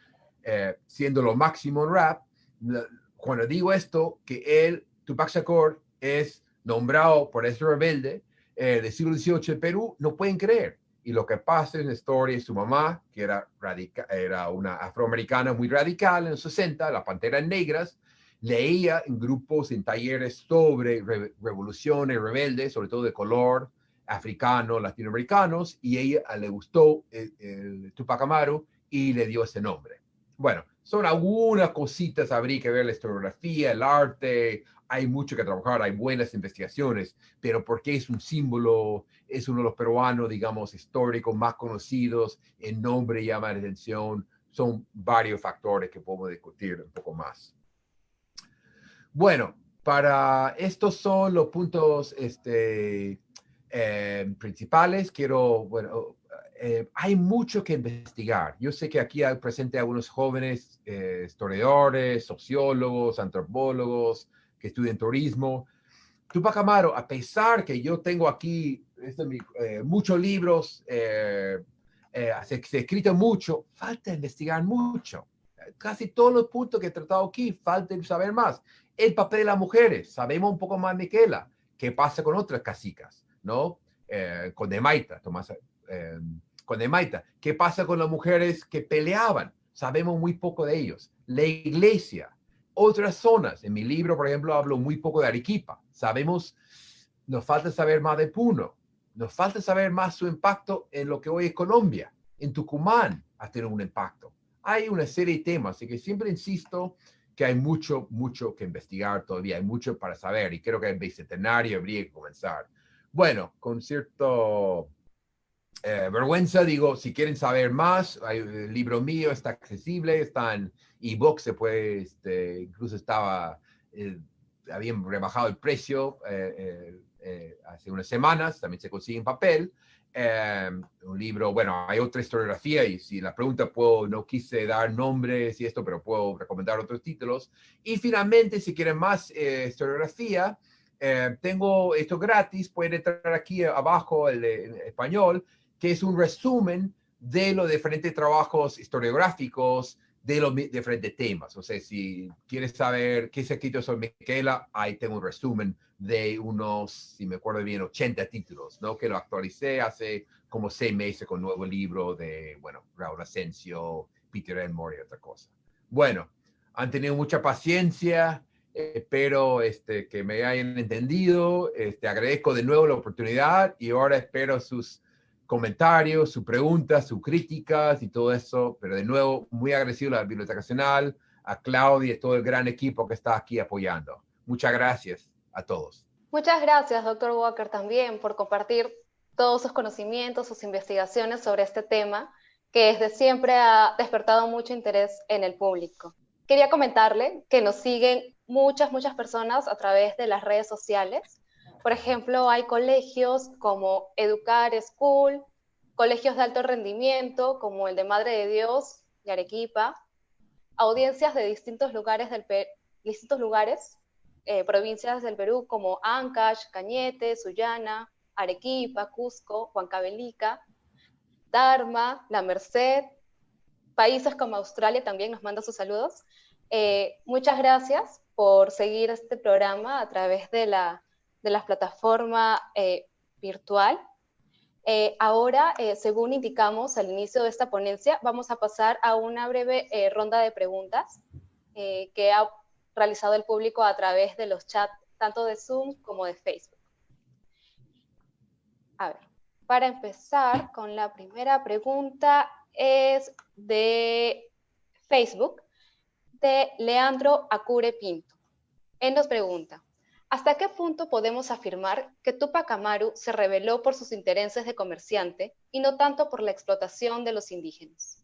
lo máximo en rap, cuando digo esto, que Tupac Shakur, es nombrado por ese rebelde del siglo XVIII de Perú, no pueden creer. Y lo que pasa en la historia es su mamá, que era una afroamericana muy radical en los 60, las Panteras Negras, leía en grupos, en talleres sobre revoluciones rebeldes, sobre todo de color, africanos, latinoamericanos, y a ella le gustó el Tupac Amaru y le dio ese nombre. Bueno, son algunas cositas, habría que ver la historiografía, el arte, hay mucho que trabajar, hay buenas investigaciones, pero porque es un símbolo, es uno de los peruanos, digamos, históricos más conocidos, el nombre llama la atención, son varios factores que podemos discutir un poco más. Bueno, para estos son los puntos principales. Hay mucho que investigar. Yo sé que aquí hay presente algunos jóvenes historiadores, sociólogos, antropólogos que estudian turismo. Tupac Amaru, a pesar que yo tengo aquí muchos libros, se ha escrito mucho, falta investigar mucho. Casi todos los puntos que he tratado aquí, falta saber más. El papel de las mujeres, sabemos un poco más de Miquela. ¿Qué pasa con otras casicas? ¿No? Con Demaita, con Demaita. ¿Qué pasa con las mujeres que peleaban? Sabemos muy poco de ellos. La iglesia, otras zonas. En mi libro, por ejemplo, hablo muy poco de Arequipa. Nos falta saber más de Puno. Nos falta saber más su impacto en lo que hoy es Colombia. En Tucumán ha tenido un impacto. hay una serie de temas, así que siempre insisto que hay mucho, mucho que investigar todavía, hay mucho para saber, y creo que el bicentenario habría que comenzar. Bueno, con cierto vergüenza, digo, si quieren saber más, el libro mío está accesible, está en ebook, se puede, incluso estaba, eh, habían rebajado el precio hace unas semanas, también se consigue en papel. Un libro, bueno, hay otra historiografía y si la pregunta no quise dar nombres y esto, pero puedo recomendar otros títulos. Y finalmente, si quieren más historiografía, tengo esto gratis, pueden entrar aquí abajo, en español, que es un resumen de los diferentes trabajos historiográficos de los diferentes temas. O sea, si quieres saber qué se ha escrito sobre Miquela, ahí tengo un resumen de unos, si me acuerdo bien, 80 títulos, ¿no? Que lo actualicé hace como 6 meses con un nuevo libro de, bueno, Raúl Asensio, Peter Elmore y otra cosa. Bueno, han tenido mucha paciencia, espero que me hayan entendido, agradezco de nuevo la oportunidad y ahora espero sus comentarios, sus preguntas, sus críticas y todo eso, pero de nuevo, muy agradecido a la Biblioteca Nacional, a Claudia y todo el gran equipo que está aquí apoyando. Muchas gracias a todos. Muchas gracias, doctor Walker, también por compartir todos sus conocimientos, sus investigaciones sobre este tema, que desde siempre ha despertado mucho interés en el público. Quería comentarle que nos siguen muchas personas a través de las redes sociales. Por ejemplo, hay colegios como Educar School, colegios de alto rendimiento como el de Madre de Dios y Arequipa, audiencias de distintos lugares, provincias del Perú como Ancash, Cañete, Sullana, Arequipa, Cusco, Huancavelica, Tarma, La Merced, países como Australia también nos manda sus saludos. Muchas gracias por seguir este programa a través de la plataforma virtual. Ahora, según indicamos al inicio de esta ponencia, vamos a pasar a una breve ronda de preguntas que ha realizado el público a través de los chats, tanto de Zoom como de Facebook. A ver, para empezar con la primera pregunta es de Facebook, de Leandro Acure Pinto. Él nos pregunta, ¿hasta qué punto podemos afirmar que Tupac Amaru se rebeló por sus intereses de comerciante y no tanto por la explotación de los indígenas?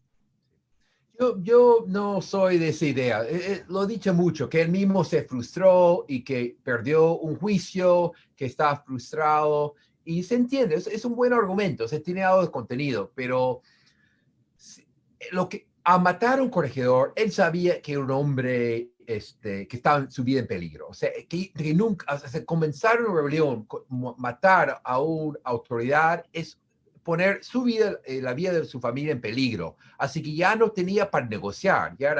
Yo no soy de esa idea. Lo he dicho mucho, que él mismo se frustró y que perdió un juicio, que estaba frustrado. Y se entiende, es un buen argumento, se tiene algo de contenido, pero a matar a un corregidor, él sabía que era un hombre que estaba en su vida en peligro. O sea, que nunca, o sea, comenzar una rebelión, matar a una autoridad es poner su vida, la vida de su familia en peligro. Así que ya no tenía para negociar, ya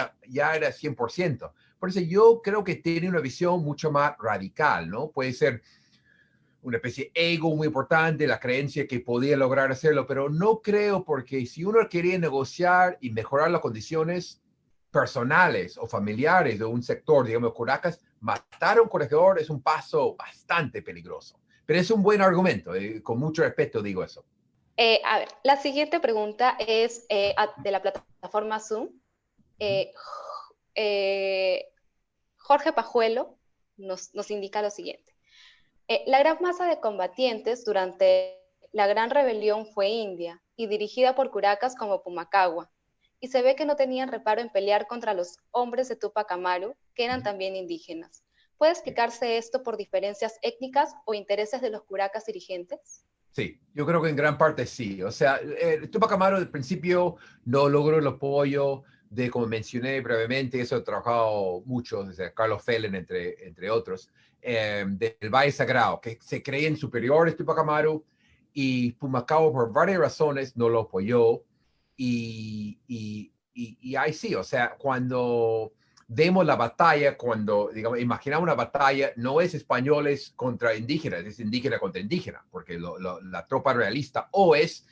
era 100%. Por eso yo creo que tiene una visión mucho más radical, ¿no? Puede ser una especie de ego muy importante, la creencia que podía lograr hacerlo, pero no creo porque si uno quería negociar y mejorar las condiciones personales o familiares de un sector, digamos, Caracas, matar a un corregidor es un paso bastante peligroso. Pero es un buen argumento, con mucho respeto digo eso. A ver, la siguiente pregunta es de la plataforma Zoom. Jorge Pajuelo nos indica lo siguiente. La gran masa de combatientes durante la Gran Rebelión fue india y dirigida por curacas como Pumacagua, y se ve que no tenían reparo en pelear contra los hombres de Tupac Amaru, que eran también indígenas. ¿Puede explicarse esto por diferencias étnicas o intereses de los curacas dirigentes? Sí, yo creo que en gran parte sí. O sea, Tupac Amaru al principio no logró el apoyo de, como mencioné brevemente, eso he trabajado mucho, desde Carlos Fellen, entre otros, del Valle Sagrado, que se creían superiores Tupac Amaru, y Pumacao por varias razones no lo apoyó. Y ahí sí, o sea, cuando vemos la batalla, cuando, digamos, imaginamos una batalla, no es españoles contra indígenas, es indígena contra indígena, porque la tropa realista o es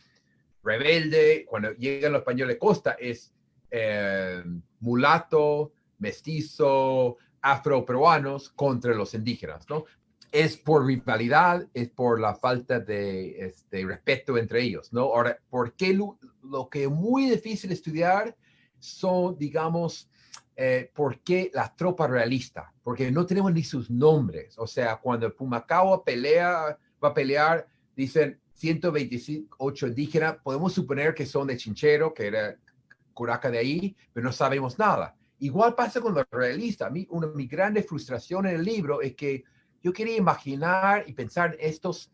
rebelde, cuando llegan los españoles costa, es mulato, mestizo, afroperuanos contra los indígenas, ¿no? Es por rivalidad, es por la falta de respeto entre ellos, ¿no? Ahora, ¿por qué lo que es muy difícil estudiar son, digamos, ¿por qué las tropas realistas? Porque no tenemos ni sus nombres. O sea, cuando el Pumacahua va a pelear, dicen 128 indígenas, podemos suponer que son de Chinchero, que era Curaca de ahí, pero no sabemos nada. Igual pasa con los realistas. A mí, una de mis grandes frustraciones en el libro es que yo quería imaginar y pensar en estos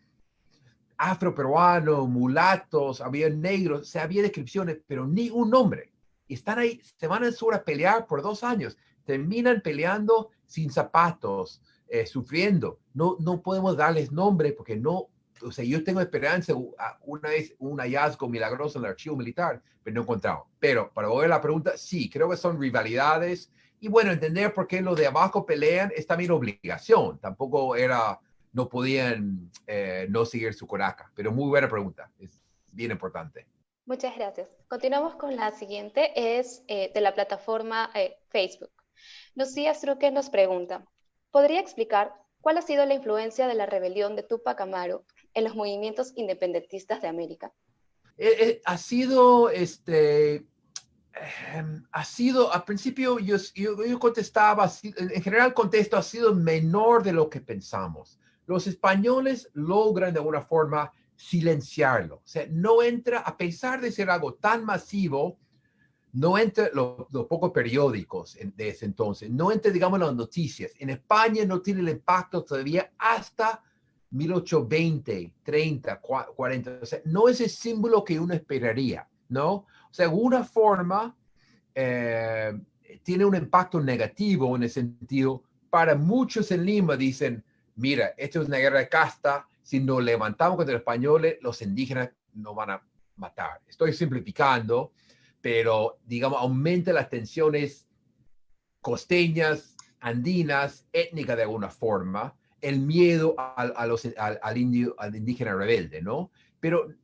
afroperuanos, mulatos, había negros, o sea, había descripciones, pero ni un nombre. Y están ahí, se van al sur a pelear por 2 años, terminan peleando sin zapatos, sufriendo. No podemos darles nombre porque no, o sea, yo tengo esperanza, una vez un hallazgo milagroso en el archivo militar, pero no encontramos. Pero para volver a la pregunta, sí, creo que son rivalidades. Y bueno, entender por qué los de abajo pelean es también obligación. Tampoco era no podían no seguir su coraca. Pero muy buena pregunta, es bien importante. Muchas gracias. Continuamos con la siguiente, es de la plataforma Facebook. Lucía Struque nos pregunta, ¿podría explicar cuál ha sido la influencia de la rebelión de Tupac Amaru en los movimientos independentistas de América? Ha sido, ha sido, al principio yo contestaba, en general contesto, ha sido menor de lo que pensamos. Los españoles logran de alguna forma silenciarlo. O sea, no entra, a pesar de ser algo tan masivo, no entra los pocos periódicos de ese entonces, no entra, digamos, las noticias. En España no tiene el impacto todavía hasta 1820, 30, 40. O sea, no es el símbolo que uno esperaría, ¿no? O sea, de alguna forma eh, tiene un impacto negativo en el sentido, para muchos en Lima dicen, mira, esto es una guerra de casta, si nos levantamos contra los españoles, los indígenas nos van a matar. Estoy simplificando, pero digamos, aumenta las tensiones costeñas, andinas, étnicas de alguna forma, el miedo al indígena rebelde, ¿no? Pero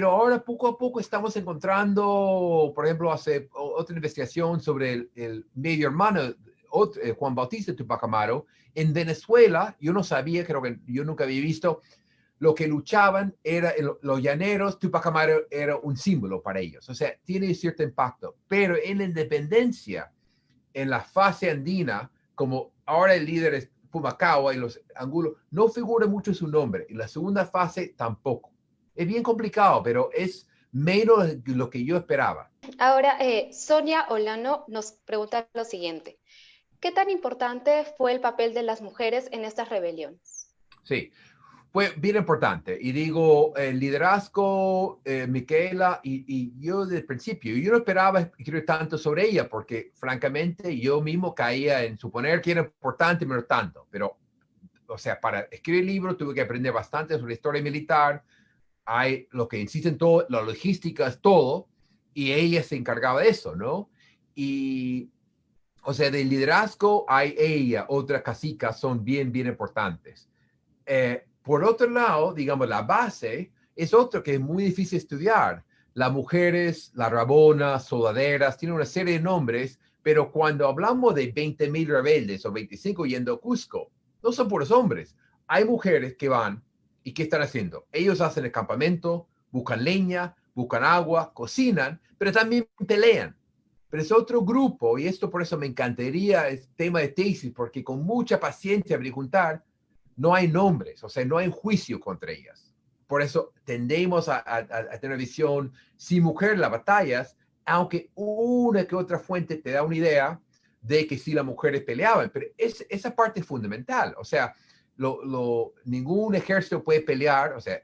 ahora poco a poco estamos encontrando, por ejemplo, hace otra investigación sobre el medio hermano, Juan Bautista Tupac Amaru, en Venezuela. Yo no sabía, creo que yo nunca había visto, lo que luchaban era los llaneros. Tupac Amaru era un símbolo para ellos, o sea, tiene cierto impacto, pero en la independencia, en la fase andina, como ahora el líder es Pumacahua y los angulos, no figura mucho su nombre. En la segunda fase tampoco. Es bien complicado, pero es menos de lo que yo esperaba. Ahora, Sonia Olano nos pregunta lo siguiente. ¿Qué tan importante fue el papel de las mujeres en estas rebeliones? Sí, fue bien importante. Y digo, el liderazgo, Micaela, y yo desde el principio, yo no esperaba escribir tanto sobre ella, porque francamente yo mismo caía en suponer que era importante, pero tanto. Pero, o sea, para escribir el libro tuve que aprender bastante sobre la historia militar. Hay lo que insisten todo, la logística es todo, y ella se encargaba de eso, ¿no? Y, o sea, del liderazgo hay ella, otras casicas son bien importantes. Por otro lado, digamos, la base es otro que es muy difícil estudiar. Las mujeres, las rabonas, soldaderas, tienen una serie de nombres, pero cuando hablamos de 20,000 rebeldes o 25 yendo a Cusco, no son puros hombres. Hay mujeres que van y ¿qué están haciendo? Ellos hacen el campamento, buscan leña, buscan agua, cocinan, pero también pelean. Pero es otro grupo, y esto por eso me encantaría, es tema de tesis, porque con mucha paciencia preguntar, no hay nombres, o sea, no hay juicio contra ellas. Por eso tendemos a tener visión sin mujer en las batallas, aunque una que otra fuente te da una idea de que sí las mujeres peleaban, pero esa parte es fundamental. O sea, ningún ejército puede pelear. O sea,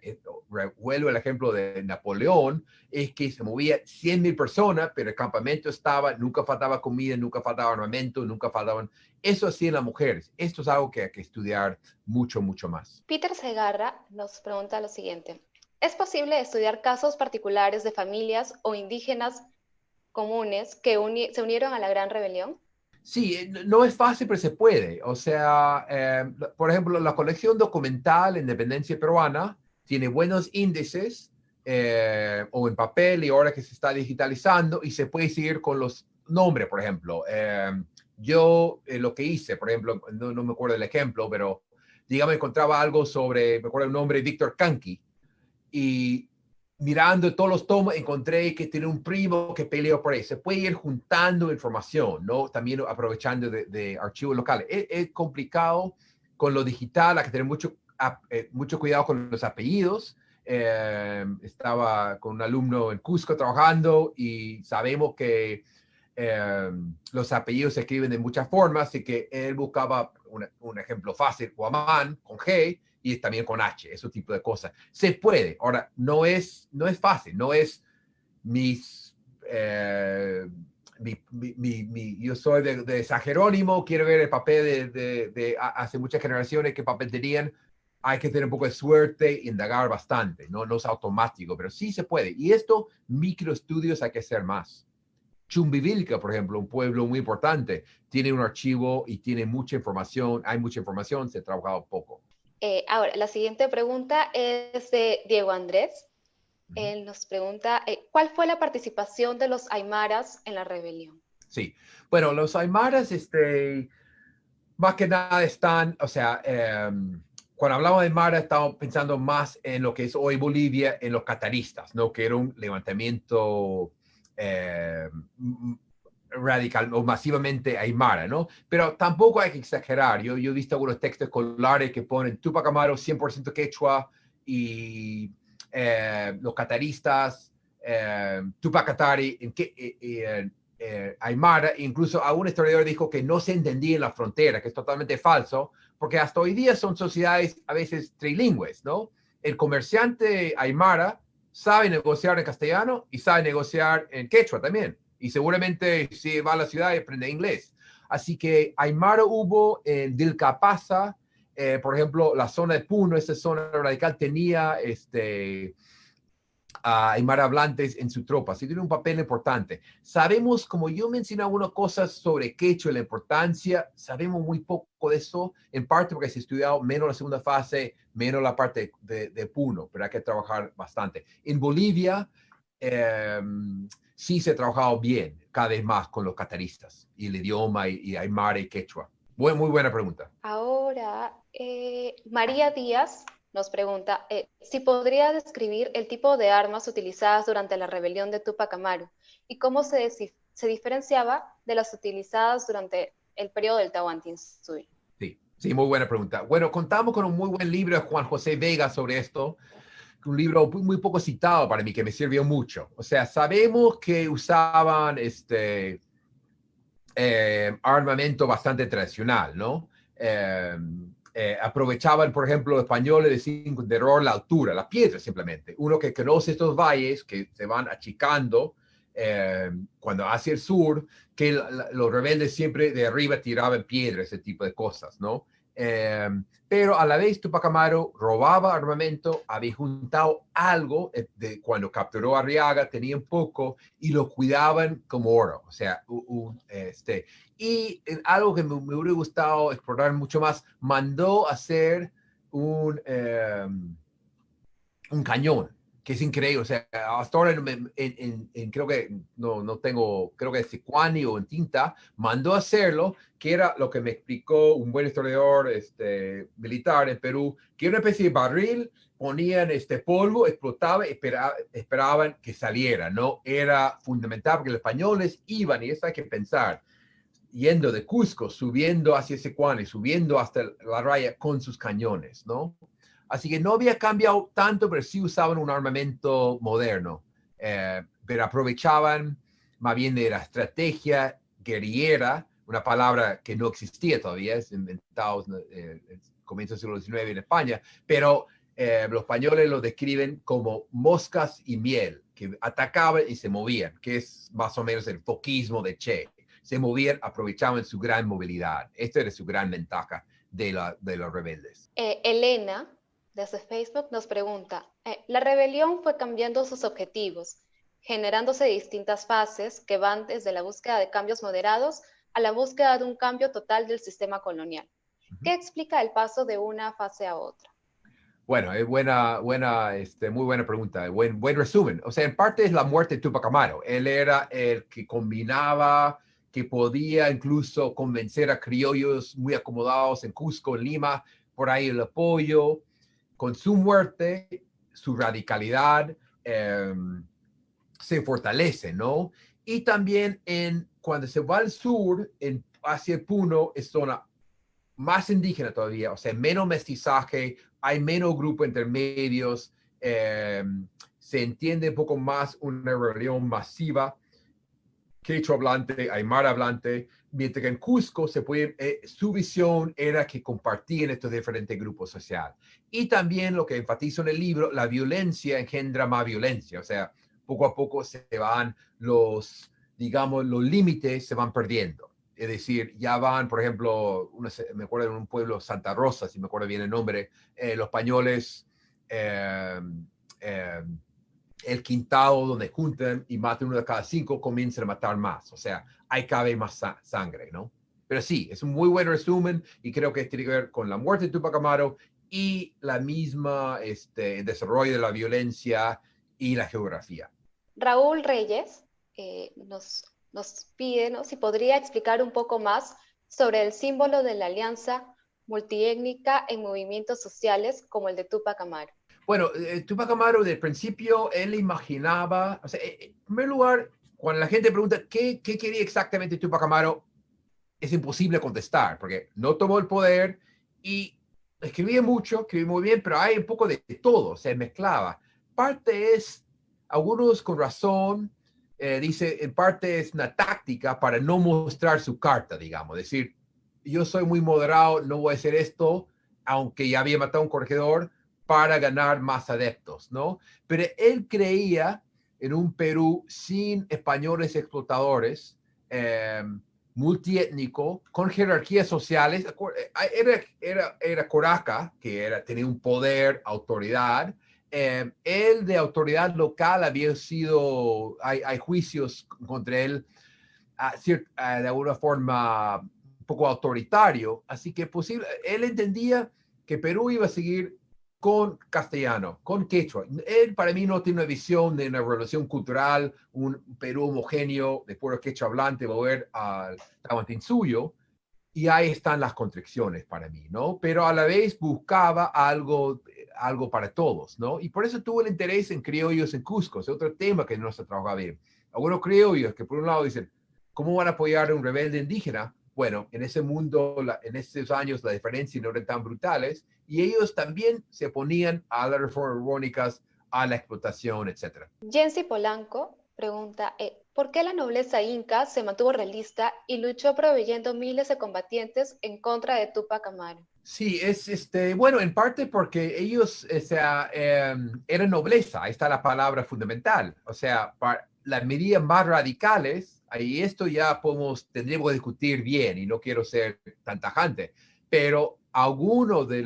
vuelvo al ejemplo de Napoleón, es que se movía 100,000 personas, pero el campamento estaba, nunca faltaba comida, nunca faltaba armamento, nunca faltaban. Eso hacían las mujeres. Esto es algo que hay que estudiar mucho más. Peter Segarra nos pregunta lo siguiente. ¿Es posible estudiar casos particulares de familias o indígenas comunes que se unieron a la Gran Rebelión? Sí, no es fácil, pero se puede. O sea, por ejemplo, la colección documental Independencia Peruana tiene buenos índices, o en papel y ahora que se está digitalizando, y se puede seguir con los nombres, por ejemplo. Yo lo que hice, por ejemplo, no me acuerdo del ejemplo, pero digamos, encontraba algo sobre, me acuerdo el nombre, Víctor Canqui, y mirando todos los tomos, encontré que tiene un primo que peleó por ahí. Se puede ir juntando información, ¿no? También aprovechando de archivos locales. Es complicado con lo digital, hay que tener mucho cuidado con los apellidos. Estaba con un alumno en Cusco trabajando y sabemos que los apellidos se escriben de muchas formas, así que él buscaba un ejemplo fácil, Guamán, con G, y también con H, ese tipo de cosas. Se puede. Ahora, no es fácil, no es mis... yo soy de San Jerónimo, quiero ver el papel de hace muchas generaciones, qué papel tenían. Hay que tener un poco de suerte, indagar bastante, no es automático, pero sí se puede. Y esto, microestudios hay que hacer más. Chumbivilca, por ejemplo, un pueblo muy importante, tiene un archivo y tiene mucha información, hay mucha información, se ha trabajado poco. Ahora, la siguiente pregunta es de Diego Andrés. Ujú. Él nos pregunta, ¿cuál fue la participación de los aymaras en la rebelión? Sí, bueno, los aymaras, más que nada están, o sea, cuando hablamos de aymara, estamos pensando más en lo que es hoy Bolivia, en los cataristas, ¿no? Que era un levantamiento eh, radical o masivamente aymara, ¿no? Pero tampoco hay que exagerar. Yo he visto algunos textos escolares que ponen Tupac Amaru 100% quechua y los cataristas, Tupac Katari, aymara. Incluso a un historiador dijo que no se entendía en la frontera, que es totalmente falso, porque hasta hoy día son sociedades a veces trilingües, ¿no? El comerciante aymara sabe negociar en castellano y sabe negociar en quechua también. Y seguramente si va a la ciudad y aprende inglés. Así que aymara hubo en Vilcapasa, por ejemplo, la zona de Puno, esa zona radical tenía aymara hablantes en su tropa, sí tiene un papel importante. Sabemos, como yo mencioné algunas cosas sobre quechua, la importancia, sabemos muy poco de eso, en parte porque se ha estudiado menos la segunda fase, menos la parte de Puno, pero hay que trabajar bastante. En Bolivia, eh, sí se ha trabajado bien, cada vez más con los cataristas, y el idioma, y aymara y quechua. Muy buena pregunta. Ahora, María Díaz nos pregunta si podría describir el tipo de armas utilizadas durante la rebelión de Tupac Amaru y cómo se diferenciaba de las utilizadas durante el periodo del Tahuantinsuyo. Sí, sí, muy buena pregunta. Bueno, contamos con un muy buen libro de Juan José Vega sobre esto, un libro muy poco citado para mí, que me sirvió mucho. O sea, sabemos que usaban armamento bastante tradicional, ¿no? Aprovechaban, por ejemplo, los españoles de error la altura, la piedra simplemente. Uno que conoce estos valles que se van achicando cuando hacia el sur, que los rebeldes siempre de arriba tiraban piedras, ese tipo de cosas, ¿no? Eh, pero a la vez Tupac Amaru robaba armamento, había juntado algo de cuando capturó a Arriaga, tenía un poco y lo cuidaban como oro, o sea, y algo que me hubiera gustado explorar mucho más, mandó a hacer un, un cañón, que es increíble. O sea, hasta ahora creo que no tengo, creo que es Sicuani o en Tinta, mandó a hacerlo, que era lo que me explicó un buen historiador militar en Perú, que era una especie de barril, ponían este polvo, explotaba, esperaban que saliera, ¿no? Era fundamental porque los españoles iban, y eso hay que pensar, yendo de Cusco, subiendo hacia Sicuani, subiendo hasta la raya con sus cañones, ¿no? Así que no había cambiado tanto, pero sí usaban un armamento moderno, pero aprovechaban más bien de la estrategia guerrillera, una palabra que no existía todavía, es inventado en comienzos del siglo XIX en España, pero los españoles lo describen como moscas y miel, que atacaban y se movían, que es más o menos el foquismo de Che. Se movían, aprovechaban su gran movilidad. Esta era su gran ventaja de los rebeldes. Elena, desde Facebook, nos pregunta, la rebelión fue cambiando sus objetivos, generándose distintas fases que van desde la búsqueda de cambios moderados a la búsqueda de un cambio total del sistema colonial. ¿Qué explica el paso de una fase a otra? Bueno, es muy buena pregunta, buen resumen. O sea, en parte es la muerte de Tupac Amaru. Él era el que combinaba, que podía incluso convencer a criollos muy acomodados en Cusco, en Lima, por ahí el apoyo. Con su muerte, su radicalidad, se fortalece, ¿no? Y también cuando se va al sur, hacia Puno, es zona más indígena todavía, o sea, menos mestizaje, hay menos grupos intermedios, se entiende un poco más una religión masiva, quechua hablante, aymara hablante, mientras que en Cusco su visión era que compartían estos diferentes grupos sociales. Y también lo que enfatizo en el libro, la violencia engendra más violencia, o sea, poco a poco se van digamos, los límites se van perdiendo. Es decir, ya van, por ejemplo, me acuerdo de un pueblo, Santa Rosa, si me acuerdo bien el nombre, los españoles, eh, eh, el quintado donde juntan y matan uno de cada 5, comienzan a matar más. O sea, hay cada vez más sangre, ¿no? Pero sí, es un muy buen resumen y creo que tiene que ver con la muerte de Tupac Amaru y la misma desarrollo de la violencia y la geografía. Raúl Reyes nos pide, ¿no?, si podría explicar un poco más sobre el símbolo de la alianza multiétnica en movimientos sociales como el de Tupac Amaru. Bueno, Tupac Amaru, del principio, él imaginaba, o sea, en primer lugar, cuando la gente pregunta qué quería exactamente Tupac Amaru, es imposible contestar, porque no tomó el poder y escribía mucho, escribía muy bien, pero hay un poco de todo, se mezclaba. Parte es, algunos con razón, dice, en parte es una táctica para no mostrar su carta, digamos, decir, yo soy muy moderado, no voy a hacer esto, aunque ya había matado a un corregidor, para ganar más adeptos, ¿no? Pero él creía en un Perú sin españoles explotadores, multiétnico, con jerarquías sociales. Era Coraca, que tenía un poder, autoridad. Él de autoridad local había sido, hay juicios contra él de alguna forma un poco autoritario, así que él entendía que Perú iba a seguir con castellano, con quechua. Él para mí no tiene una visión de una revolución cultural, un Perú homogéneo de pueblo quechua hablante, volver al Tahuantinsuyo, y ahí están las contradicciones para mí, ¿no? Pero a la vez buscaba algo para todos, ¿no? Y por eso tuvo el interés en criollos en Cusco, es otro tema que no se trabaja bien. Algunos criollos que por un lado dicen, ¿cómo van a apoyar a un rebelde indígena? Bueno, en ese mundo, en esos años, la diferencia no eran tan brutales y ellos también se oponían a las reformas borbónicas, a la explotación, etc. Jensi Polanco pregunta, ¿por qué la nobleza inca se mantuvo realista y luchó proveyendo miles de combatientes en contra de Tupac Amaru? Sí, bueno, en parte porque ellos, o sea, eran nobleza, ahí está la palabra fundamental. O sea, las medidas más radicales, ahí esto ya tendríamos que discutir bien y no quiero ser tan tajante, pero algunos de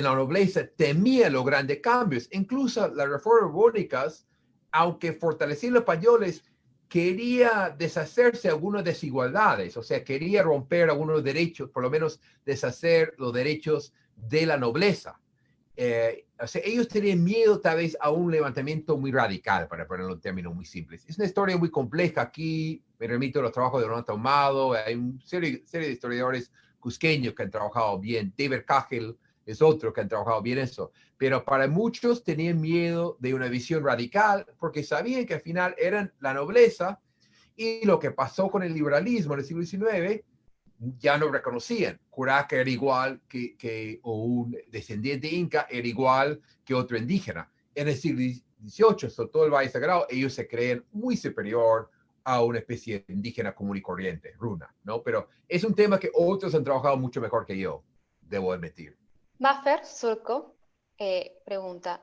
la nobleza temía los grandes cambios. Incluso las reformas borbónicas, aunque fortalecían los españoles, quería deshacerse de algunas desigualdades, o sea, quería romper algunos derechos, por lo menos deshacer los derechos de la nobleza. O sea, ellos tenían miedo tal vez a un levantamiento muy radical, para ponerlo en términos muy simples. Es una historia muy compleja. Aquí me remito a los trabajos de Ronald Ahumado, hay una serie de historiadores cusqueños que han trabajado bien. David Cahill es otro que han trabajado bien eso. Pero para muchos tenían miedo de una visión radical porque sabían que al final eran la nobleza y lo que pasó con el liberalismo en el siglo XIX ya no reconocían. Curaca era igual o un descendiente inca era igual que otro indígena. En el siglo XVIII, sobre todo el Valle Sagrado, ellos se creen muy superior a una especie de indígena común y corriente, runa, ¿no? Pero es un tema que otros han trabajado mucho mejor que yo, debo admitir. Maffer Surco pregunta,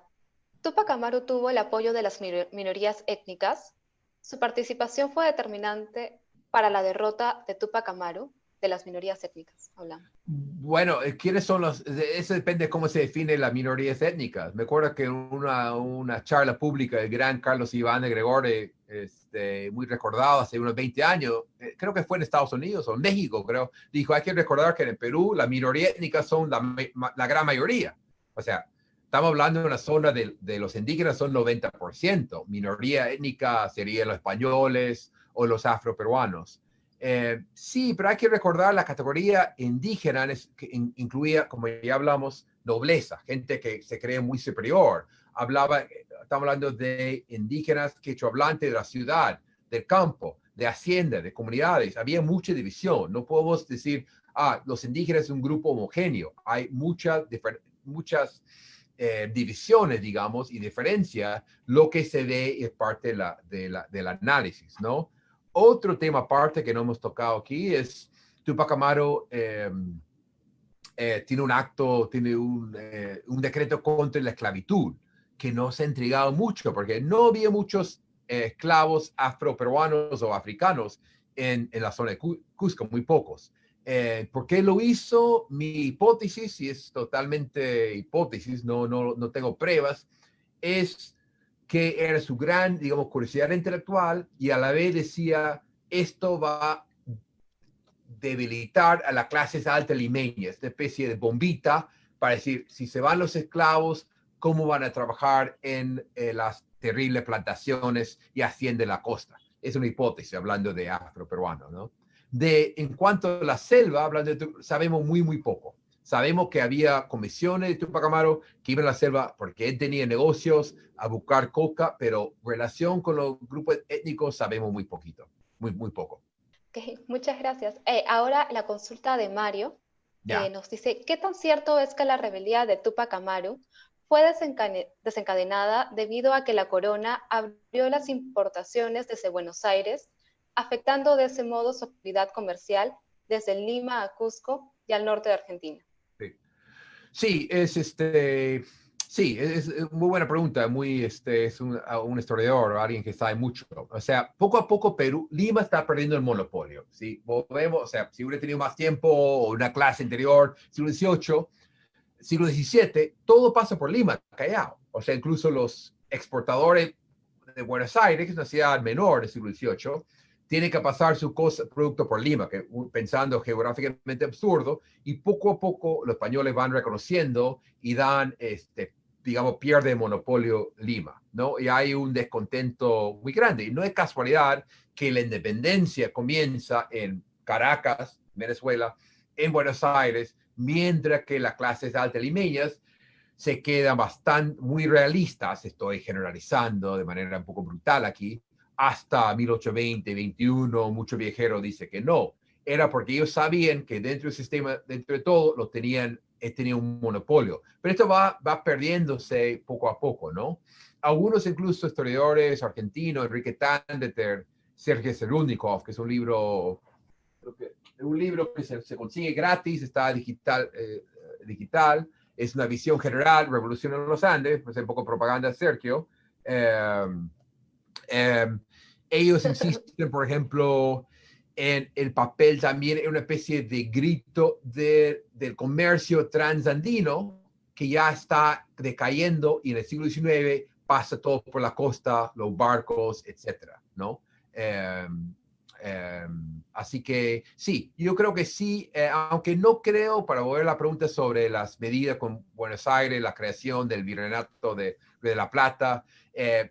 ¿Tupac Amaru tuvo el apoyo de las minorías étnicas? ¿Su participación fue determinante para la derrota de Tupac Amaru, de las minorías étnicas? Hablamos. Bueno, ¿quiénes son los? Eso depende de cómo se define las minorías étnicas. Me acuerdo que una charla pública del gran Carlos Iván de Gregore, muy recordado hace unos 20 años, creo que fue en Estados Unidos o en México, creo, dijo, hay que recordar que en el Perú la minoría étnica son la gran mayoría. O sea, estamos hablando de una zona de los indígenas son 90%. Minoría étnica serían los españoles o los afroperuanos. Sí, pero hay que recordar la categoría indígena que incluía, como ya hablamos, nobleza, gente que se cree muy superior. estamos hablando de indígenas quechohablantes de la ciudad, del campo, de hacienda, de comunidades. Había mucha división. No podemos decir, los indígenas es un grupo homogéneo. Hay muchas divisiones, digamos, y diferencias. Lo que se ve es parte del análisis, ¿no? Otro tema aparte que no hemos tocado aquí es Túpac Amaru tiene un decreto contra la esclavitud que no se ha entregado mucho porque no había muchos esclavos afroperuanos o africanos en la zona de Cusco, muy pocos. ¿Por qué lo hizo? Mi hipótesis, y es totalmente hipótesis, no tengo pruebas, es que era su gran, digamos, curiosidad intelectual y a la vez decía, esto va a debilitar a las clases altas limeñas, esta especie de bombita para decir, si se van los esclavos, ¿cómo van a trabajar en las terribles plantaciones y hacienda de la costa? Es una hipótesis, hablando de afroperuano, ¿no? En cuanto a la selva, sabemos muy poco. Sabemos que había comisiones de Túpac Amaru que iban a la selva porque él tenía negocios a buscar coca, pero relación con los grupos étnicos sabemos muy poquito, muy poco. Okay, muchas gracias. Ahora la consulta de Mario Ya. nos dice, ¿qué tan cierto es que la rebeldía de Túpac Amaru fue desencadenada debido a que la corona abrió las importaciones desde Buenos Aires, afectando de ese modo su actividad comercial desde Lima a Cusco y al norte de Argentina? Sí, es muy buena pregunta, es un historiador o alguien que sabe mucho. O sea, poco a poco Lima está perdiendo el monopolio. ¿Sí? Volvemos, o sea, si hubiera tenido más tiempo o una clase anterior, siglo XVIII, siglo XVII, todo pasa por Lima, Callao. O sea, incluso los exportadores de Buenos Aires, que es una ciudad menor del siglo XVIII, tiene que pasar su producto por Lima, que pensando geográficamente absurdo, y poco a poco los españoles van reconociendo y dan, digamos, pierde el monopolio Lima, ¿no? Y hay un descontento muy grande. Y no es casualidad que la independencia comienza en Caracas, Venezuela, en Buenos Aires, mientras que las clases altas limeñas se quedan muy realistas, estoy generalizando de manera un poco brutal aquí, hasta 1820, 21, mucho viajero dice que no. Era porque ellos sabían que dentro del sistema, dentro de todo, tenían un monopolio. Pero esto va perdiéndose poco a poco, ¿no? Algunos incluso historiadores argentinos, Enrique Tandeter, Sergei Serundnikov, que es un libro que se consigue gratis, está digital, es una visión general, Revolución en los Andes, pues un poco propaganda Sergio. Ellos insisten, por ejemplo, en el papel también, en una especie de grito del comercio transandino que ya está decayendo y en el siglo XIX pasa todo por la costa, los barcos, etcétera, ¿no? Así que sí, yo creo que sí, aunque no creo, para volver a la pregunta sobre las medidas con Buenos Aires, la creación del Virreinato de La Plata,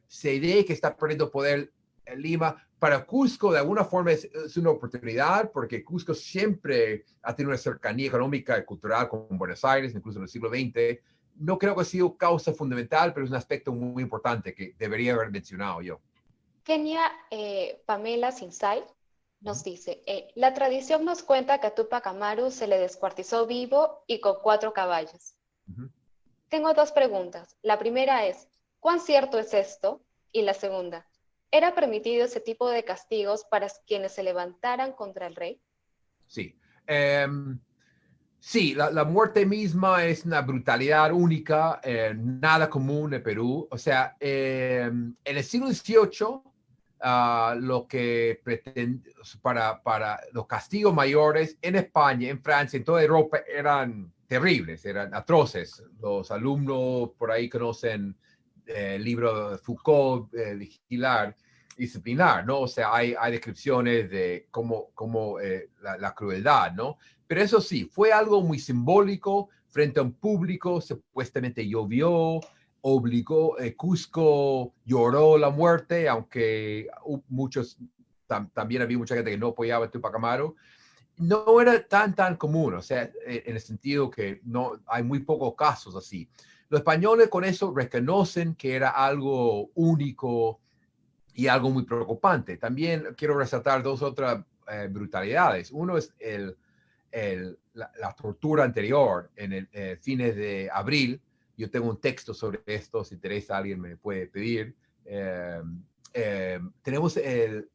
se ve que está perdiendo poder en Lima. Para Cusco, de alguna forma, es una oportunidad, porque Cusco siempre ha tenido una cercanía económica y cultural con Buenos Aires, incluso en el siglo XX. No creo que ha sido causa fundamental, pero es un aspecto muy importante que debería haber mencionado yo. Kenia Pamela Sinsay nos dice, la tradición nos cuenta que a Túpac Amaru se le descuartizó vivo y con 4 caballos. Tengo 2 preguntas. La primera es, ¿cuán cierto es esto? Y la segunda, ¿era permitido ese tipo de castigos para quienes se levantaran contra el rey? Sí. Sí, la muerte misma es una brutalidad única, nada común en Perú. O sea, en el siglo XVIII, lo que para los castigos mayores en España, en Francia, en toda Europa eran terribles, eran atroces. Los alumnos por ahí conocen el libro de Foucault, Vigilar, Disciplinar, ¿no? O sea, hay descripciones de cómo la crueldad, ¿no? Pero eso sí, fue algo muy simbólico frente a un público, supuestamente llovió, obligó, Cusco lloró la muerte, aunque también había mucha gente que no apoyaba a Túpac Amaru. No era tan común, o sea, en el sentido que no hay muy pocos casos así. los españoles con eso reconocen que era algo único y algo muy preocupante. También quiero resaltar dos otras brutalidades. Uno es la tortura anterior en el fines de abril. Yo tengo un texto sobre esto, si interesa alguien me puede pedir. Tenemos el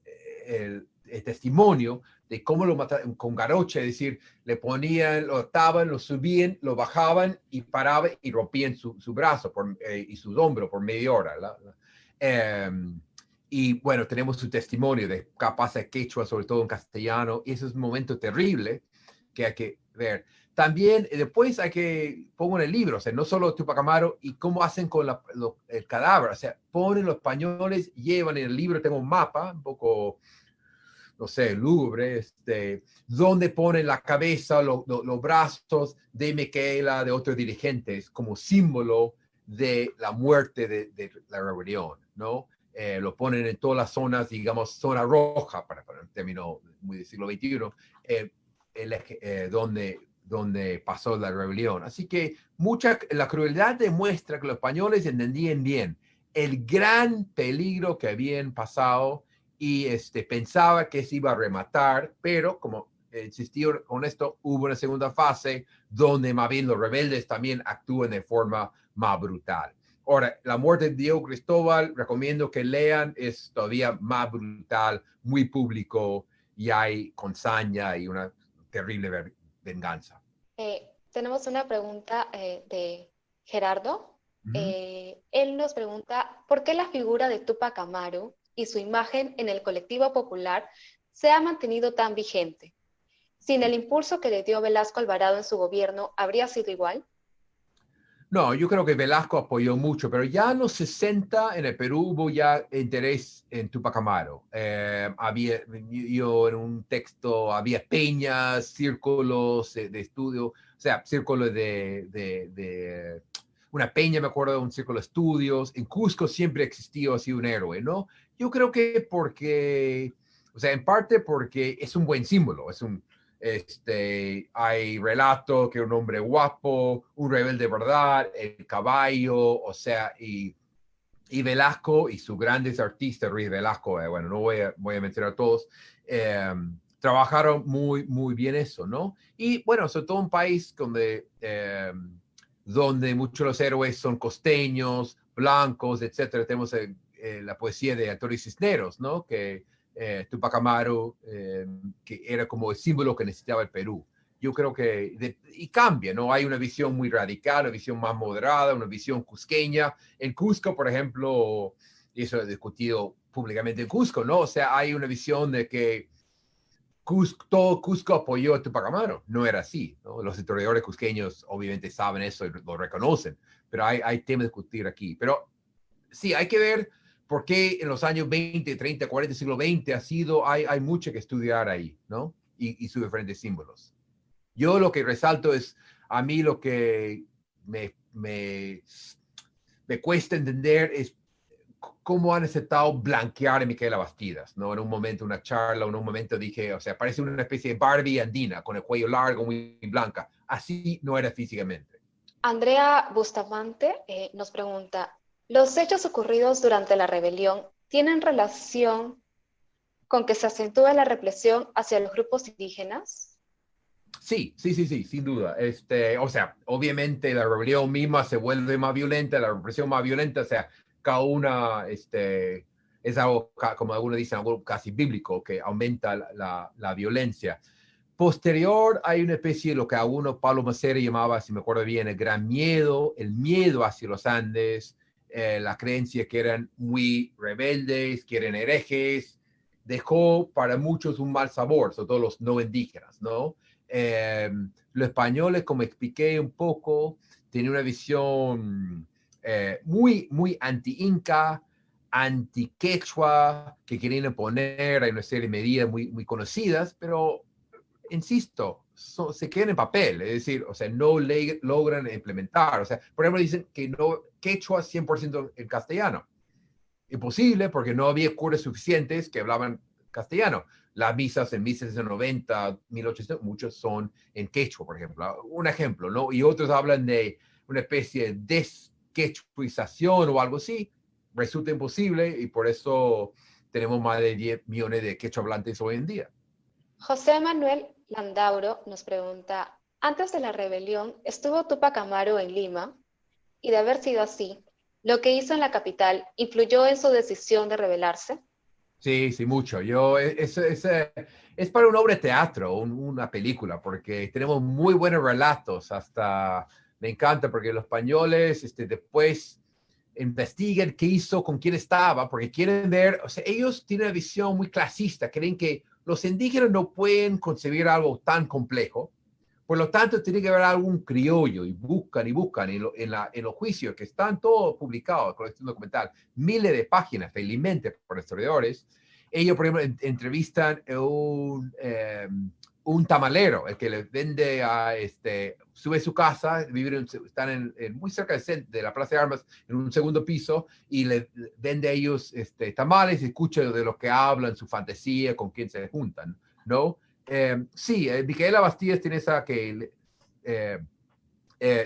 testimonio de cómo lo mataron con garrocha, es decir, le ponían, lo ataban, lo subían, lo bajaban y paraban y rompían su brazo y su hombro por media hora. Y bueno, tenemos su testimonio de capaz de quechua, sobre todo en castellano, y ese es un momento terrible que hay que ver. También después hay que pongo en el libro, o sea, no solo Tupac Amaru y cómo hacen con el cadáver, o sea, ponen los españoles, llevan en el libro, tengo un mapa, un poco, no sé, lúgubre, donde ponen la cabeza, los brazos de Micaela, de otros dirigentes, como símbolo de la muerte de la rebelión, ¿no? Lo ponen en todas las zonas, digamos, zona roja, para un término muy del siglo XXI, donde pasó la rebelión. Así que la crueldad demuestra que los españoles entendían bien el gran peligro que habían pasado y pensaba que se iba a rematar, pero como insistieron con esto, hubo una segunda fase donde más bien los rebeldes también actúan de forma más brutal. Ahora, la muerte de Diego Cristóbal, recomiendo que lean, es todavía más brutal, muy público, y hay con saña y una terrible venganza. Tenemos una pregunta de Gerardo. Ujú. Él nos pregunta, ¿por qué la figura de Tupac Amaru y su imagen en el colectivo popular se ha mantenido tan vigente? Sin el impulso que le dio Velasco Alvarado en su gobierno, ¿habría sido igual? No, yo creo que Velasco apoyó mucho, pero ya en los 60 en el Perú hubo ya interés en Tupac Amaru. Yo en un texto, había peñas, círculos de estudio, o sea, círculos una peña, me acuerdo de un círculo de estudios. En Cusco siempre existió así un héroe, ¿no? Yo creo que o sea, en parte porque es un buen símbolo, hay relato que un hombre guapo, un rebelde de verdad, el caballo, o sea, y Velasco y sus grandes artistas, Ruiz Velasco, bueno, no voy a mencionar a todos, eh, trabajaron muy bien eso, ¿no? Y bueno, sobre todo un país donde muchos de los héroes son costeños, blancos, etcétera. Tenemos la poesía de Antonio Cisneros, ¿no? Tupac Amaru, que era como el símbolo que necesitaba el Perú. Yo creo y cambia, ¿no? Hay una visión muy radical, una visión más moderada, una visión cusqueña. En Cusco, por ejemplo, y eso he discutido públicamente en Cusco, ¿no? O sea, hay una visión de que todo Cusco apoyó a Tupac Amaru. No era así, ¿no? Los historiadores cusqueños obviamente saben eso y lo reconocen, pero hay temas de discutir aquí. Pero sí, hay que ver por qué en los años 20, 30, 40, siglo XX hay mucho que estudiar ahí, ¿no? Y sus diferentes símbolos. Yo lo que resalto es, a mí lo que me cuesta entender es cómo han aceptado blanquear a Micaela Bastidas, ¿no? En un momento, una charla, en un momento dije, o sea, parece una especie de Barbie andina, con el cuello largo, muy blanca. Así no era físicamente. Andrea Bustamante nos pregunta, ¿los hechos ocurridos durante la rebelión tienen relación con que se acentúe la represión hacia los grupos indígenas? Sí, sin duda. O sea, obviamente la rebelión misma se vuelve más violenta, la represión más violenta, o sea, cada una, es algo, como algunos dicen, algo casi bíblico, que aumenta la violencia. Posterior hay una especie de lo que algunos, Pablo Macera llamaba, si me acuerdo bien, el gran miedo, el miedo hacia los Andes, la creencia que eran muy rebeldes, que eran herejes, dejó para muchos un mal sabor, sobre todo los no indígenas, ¿no? Los españoles, como expliqué un poco, tienen una visión muy anti-inca, anti-quechua, que querían poner, hay una serie de medidas muy conocidas, pero insisto, se quedan en papel, es decir, o sea, no logran implementar. O sea, por ejemplo, dicen que no quechua 100% en castellano. Imposible porque no había curas suficientes que hablaban castellano. Las misas en 1790, 1800, muchos son en quechua, por ejemplo. Un ejemplo, ¿no? Y otros hablan de una especie de desquechuización o algo así, resulta imposible y por eso tenemos más de 10 millones de quechua hablantes hoy en día. José Manuel Landauro nos pregunta, antes de la rebelión, ¿estuvo Túpac Amaru en Lima? Y de haber sido así, ¿lo que hizo en la capital influyó en su decisión de rebelarse? Sí, sí, mucho. Es para una obra de teatro, una película, porque tenemos muy buenos relatos. Hasta me encanta porque los españoles después investiguen qué hizo, con quién estaba, porque quieren ver, o sea, ellos tienen una visión muy clasista, creen que los indígenas no pueden concebir algo tan complejo, por lo tanto tiene que haber algún criollo y buscan en los juicios que están todos publicados, colección documental, miles de páginas, felizmente por historiadores. Ellos, por ejemplo, entrevistan un tamalero, el que les vende sube a su casa, están muy cerca de la Plaza de Armas, en un segundo piso, y le vende a ellos tamales y escucha de lo que hablan, su fantasía, con quién se juntan, ¿no? Sí, Micaela Bastías tiene esa que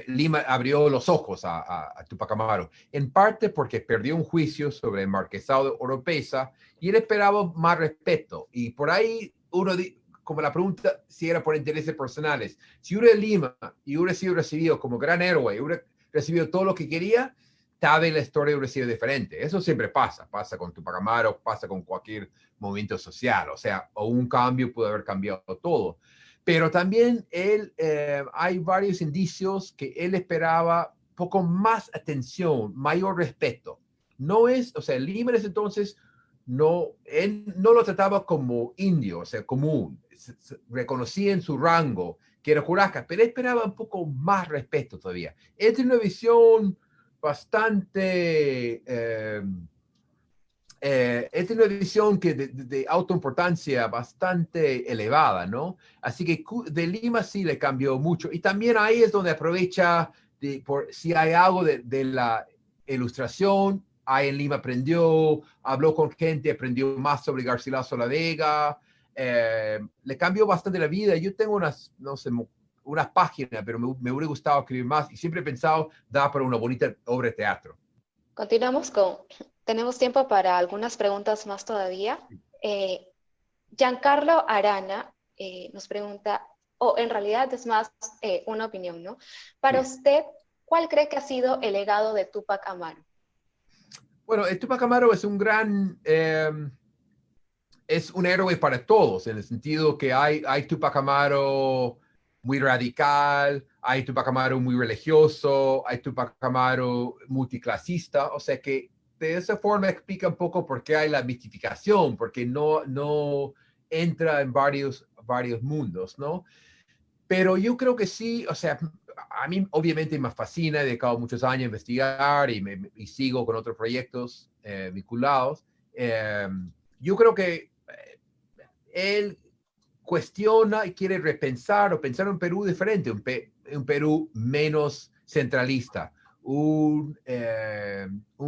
Lima abrió los ojos a Túpac Amaru, en parte porque perdió un juicio sobre el marquesado de Oropesa y él esperaba más respeto. Y por ahí como la pregunta si era por intereses personales, si hubiera Lima y hubiera sido recibido como gran héroe, hubiera recibido todo lo que quería, tal vez la historia hubiera sido diferente. Eso siempre pasa con Túpac Amaru, pasa con cualquier movimiento social, o sea, o un cambio puede haber cambiado todo. Pero también hay varios indicios que él esperaba poco más atención, mayor respeto. O sea, Lima en ese entonces, él no lo trataba como indio, o sea, común. Reconocía en su rango que era Juraca, pero él esperaba un poco más respeto todavía. Él tiene una visión bastante... él tiene una visión de autoimportancia bastante elevada, ¿no? Así que de Lima sí le cambió mucho. Y también ahí es donde aprovecha si hay algo de la ilustración. Ahí en Lima aprendió, habló con gente, aprendió más sobre Garcilaso la Vega. Le cambió bastante la vida. Yo tengo no sé, unas páginas, pero me hubiera gustado escribir más y siempre he pensado, da para una bonita obra de teatro. Continuamos tenemos tiempo para algunas preguntas más todavía. Eh, Giancarlo Arana nos pregunta, o en realidad es más una opinión, ¿no? Para Sí. usted, ¿cuál cree que ha sido el legado de Túpac Amaru? Bueno, Túpac Amaru es es un héroe para todos, en el sentido que hay Túpac Amaru muy radical, hay Túpac Amaru muy religioso, hay Túpac Amaru multiclasista, o sea que de esa forma explica un poco por qué hay la mistificación, porque no entra en varios mundos, ¿no? Pero yo creo que sí, o sea, a mí obviamente me fascina, he dedicado muchos años a investigar y sigo con otros proyectos vinculados. Yo creo que él cuestiona y quiere repensar o pensar un Perú diferente, un Perú menos centralista, un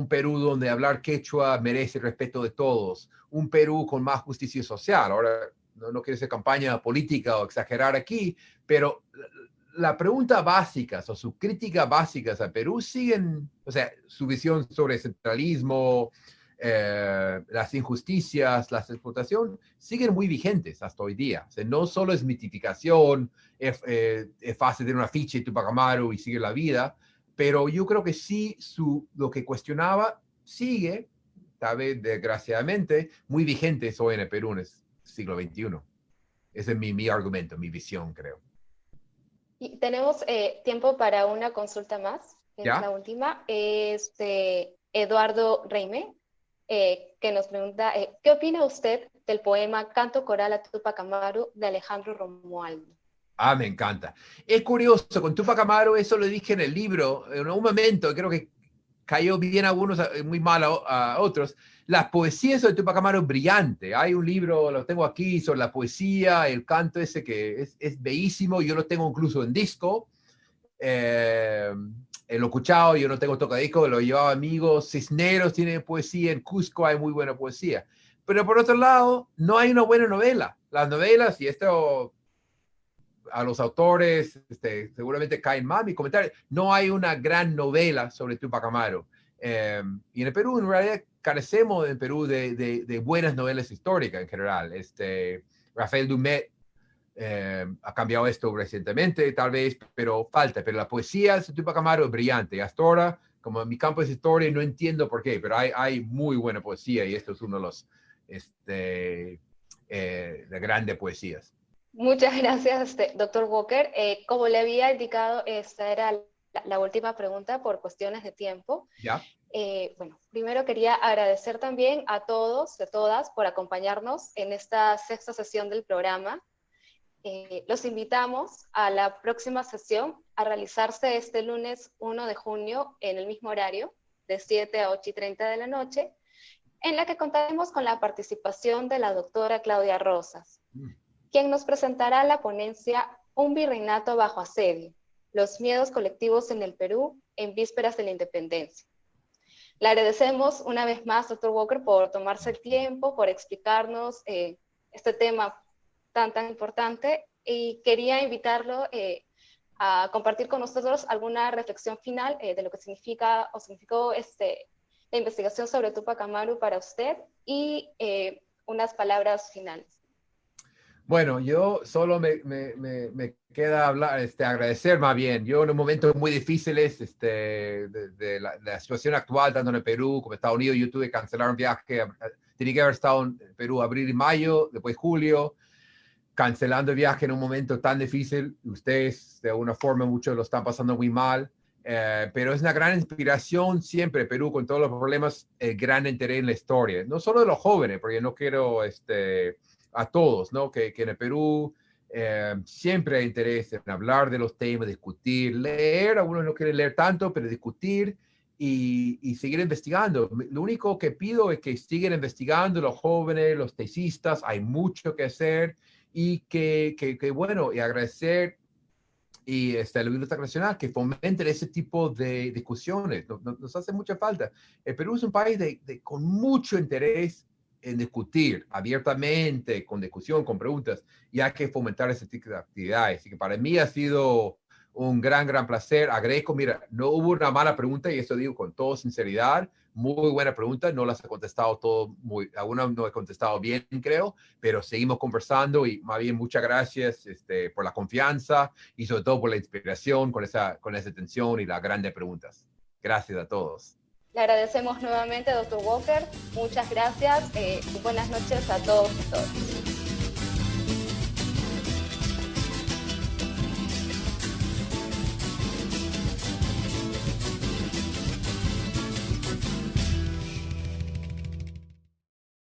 Perú donde hablar quechua merece el respeto de todos, un Perú con más justicia social. Ahora, no quiero hacer campaña política o exagerar aquí, pero la pregunta básica o sus críticas básicas a Perú siguen, o sea, su visión sobre el centralismo, las injusticias, la explotación, siguen muy vigentes hasta hoy día. O sea, no solo es mitificación, es fácil tener una ficha y Túpac Amaru y sigue la vida, pero yo creo que sí lo que cuestionaba sigue, tal vez desgraciadamente, muy vigente hoy en el Perú en el siglo XXI. Ese es mi argumento, mi visión, creo. Y tenemos tiempo para una consulta más, es la ¿Ya? última, es de Eduardo Reime, que nos pregunta, ¿qué opina usted del poema Canto Coral a Túpac Amaru de Alejandro Romualdo? Ah, me encanta. Es curioso, con Túpac Amaru, eso lo dije en el libro, en un momento, creo que cayó bien a algunos, muy mal a otros. La poesía sobre Túpac Amaru es brillante. Hay un libro, lo tengo aquí, sobre la poesía, el canto ese que es bellísimo. Yo lo tengo incluso en disco. Eh, lo he escuchado, yo no tengo tocadisco, lo llevaba amigos. Cisneros tiene poesía, en Cusco hay muy buena poesía. Pero por otro lado, no hay una buena novela. Las novelas, y esto a los autores seguramente caen mal mi comentario. No hay una gran novela sobre Tupac Amaru. Y en el Perú, en realidad, carecemos en Perú de buenas novelas históricas en general. Rafael Dumet ha cambiado esto recientemente, tal vez, pero falta. Pero la poesía de Tupac Amaru es brillante. Hasta ahora, como en mi campo es historia, no entiendo por qué, pero hay muy buena poesía y esto es uno de los de grandes poesías. Muchas gracias, doctor Walker. Como le había indicado, esta era la última pregunta por cuestiones de tiempo. ¿Ya? Bueno, primero quería agradecer también a todos y a todas por acompañarnos en esta sexta sesión del programa. Los invitamos a la próxima sesión a realizarse este lunes 1 de junio en el mismo horario, de 7 a 8:30 de la noche, en la que contaremos con la participación de la doctora Claudia Rosas, quien nos presentará la ponencia Un virreinato bajo asedio, los miedos colectivos en el Perú en vísperas de la independencia. Le agradecemos una vez más, doctor Walker, por tomarse el tiempo, por explicarnos este tema tan importante, y quería invitarlo a compartir con nosotros alguna reflexión final de lo que significa o significó la investigación sobre Tupac Amaru para usted y unas palabras finales. Bueno, yo solo me queda hablar, agradecer más bien. Yo en un momento muy difíciles de la situación actual, tanto en el Perú como en Estados Unidos, yo tuve que cancelar un viaje. Tenía que haber estado en Perú abril y mayo, después julio, cancelando el viaje en un momento tan difícil. Ustedes, de alguna forma, muchos lo están pasando muy mal. Pero es una gran inspiración siempre Perú con todos los problemas, el gran interés en la historia, no solo de los jóvenes, porque no quiero a todos, ¿no? Que en el Perú siempre hay interés en hablar de los temas, discutir, leer. Algunos no quieren leer tanto, pero discutir y seguir investigando. Lo único que pido es que sigan investigando los jóvenes, los tesistas. Hay mucho que hacer y que bueno, y agradecer y la Biblioteca Nacional que fomenten ese tipo de discusiones. Nos hace mucha falta. El Perú es un país con mucho interés en discutir abiertamente, con discusión, con preguntas, y hay que fomentar ese tipo de actividades. Así que para mí ha sido un gran placer. Agradezco, mira, no hubo una mala pregunta, y eso digo con toda sinceridad. Muy buena pregunta, no las he contestado todo, algunas no he contestado bien, creo, pero seguimos conversando y más bien muchas gracias por la confianza y sobre todo por la inspiración con esa atención y las grandes preguntas. Gracias a todos. Le agradecemos nuevamente, doctor Walker. Muchas gracias y buenas noches a todos y todas.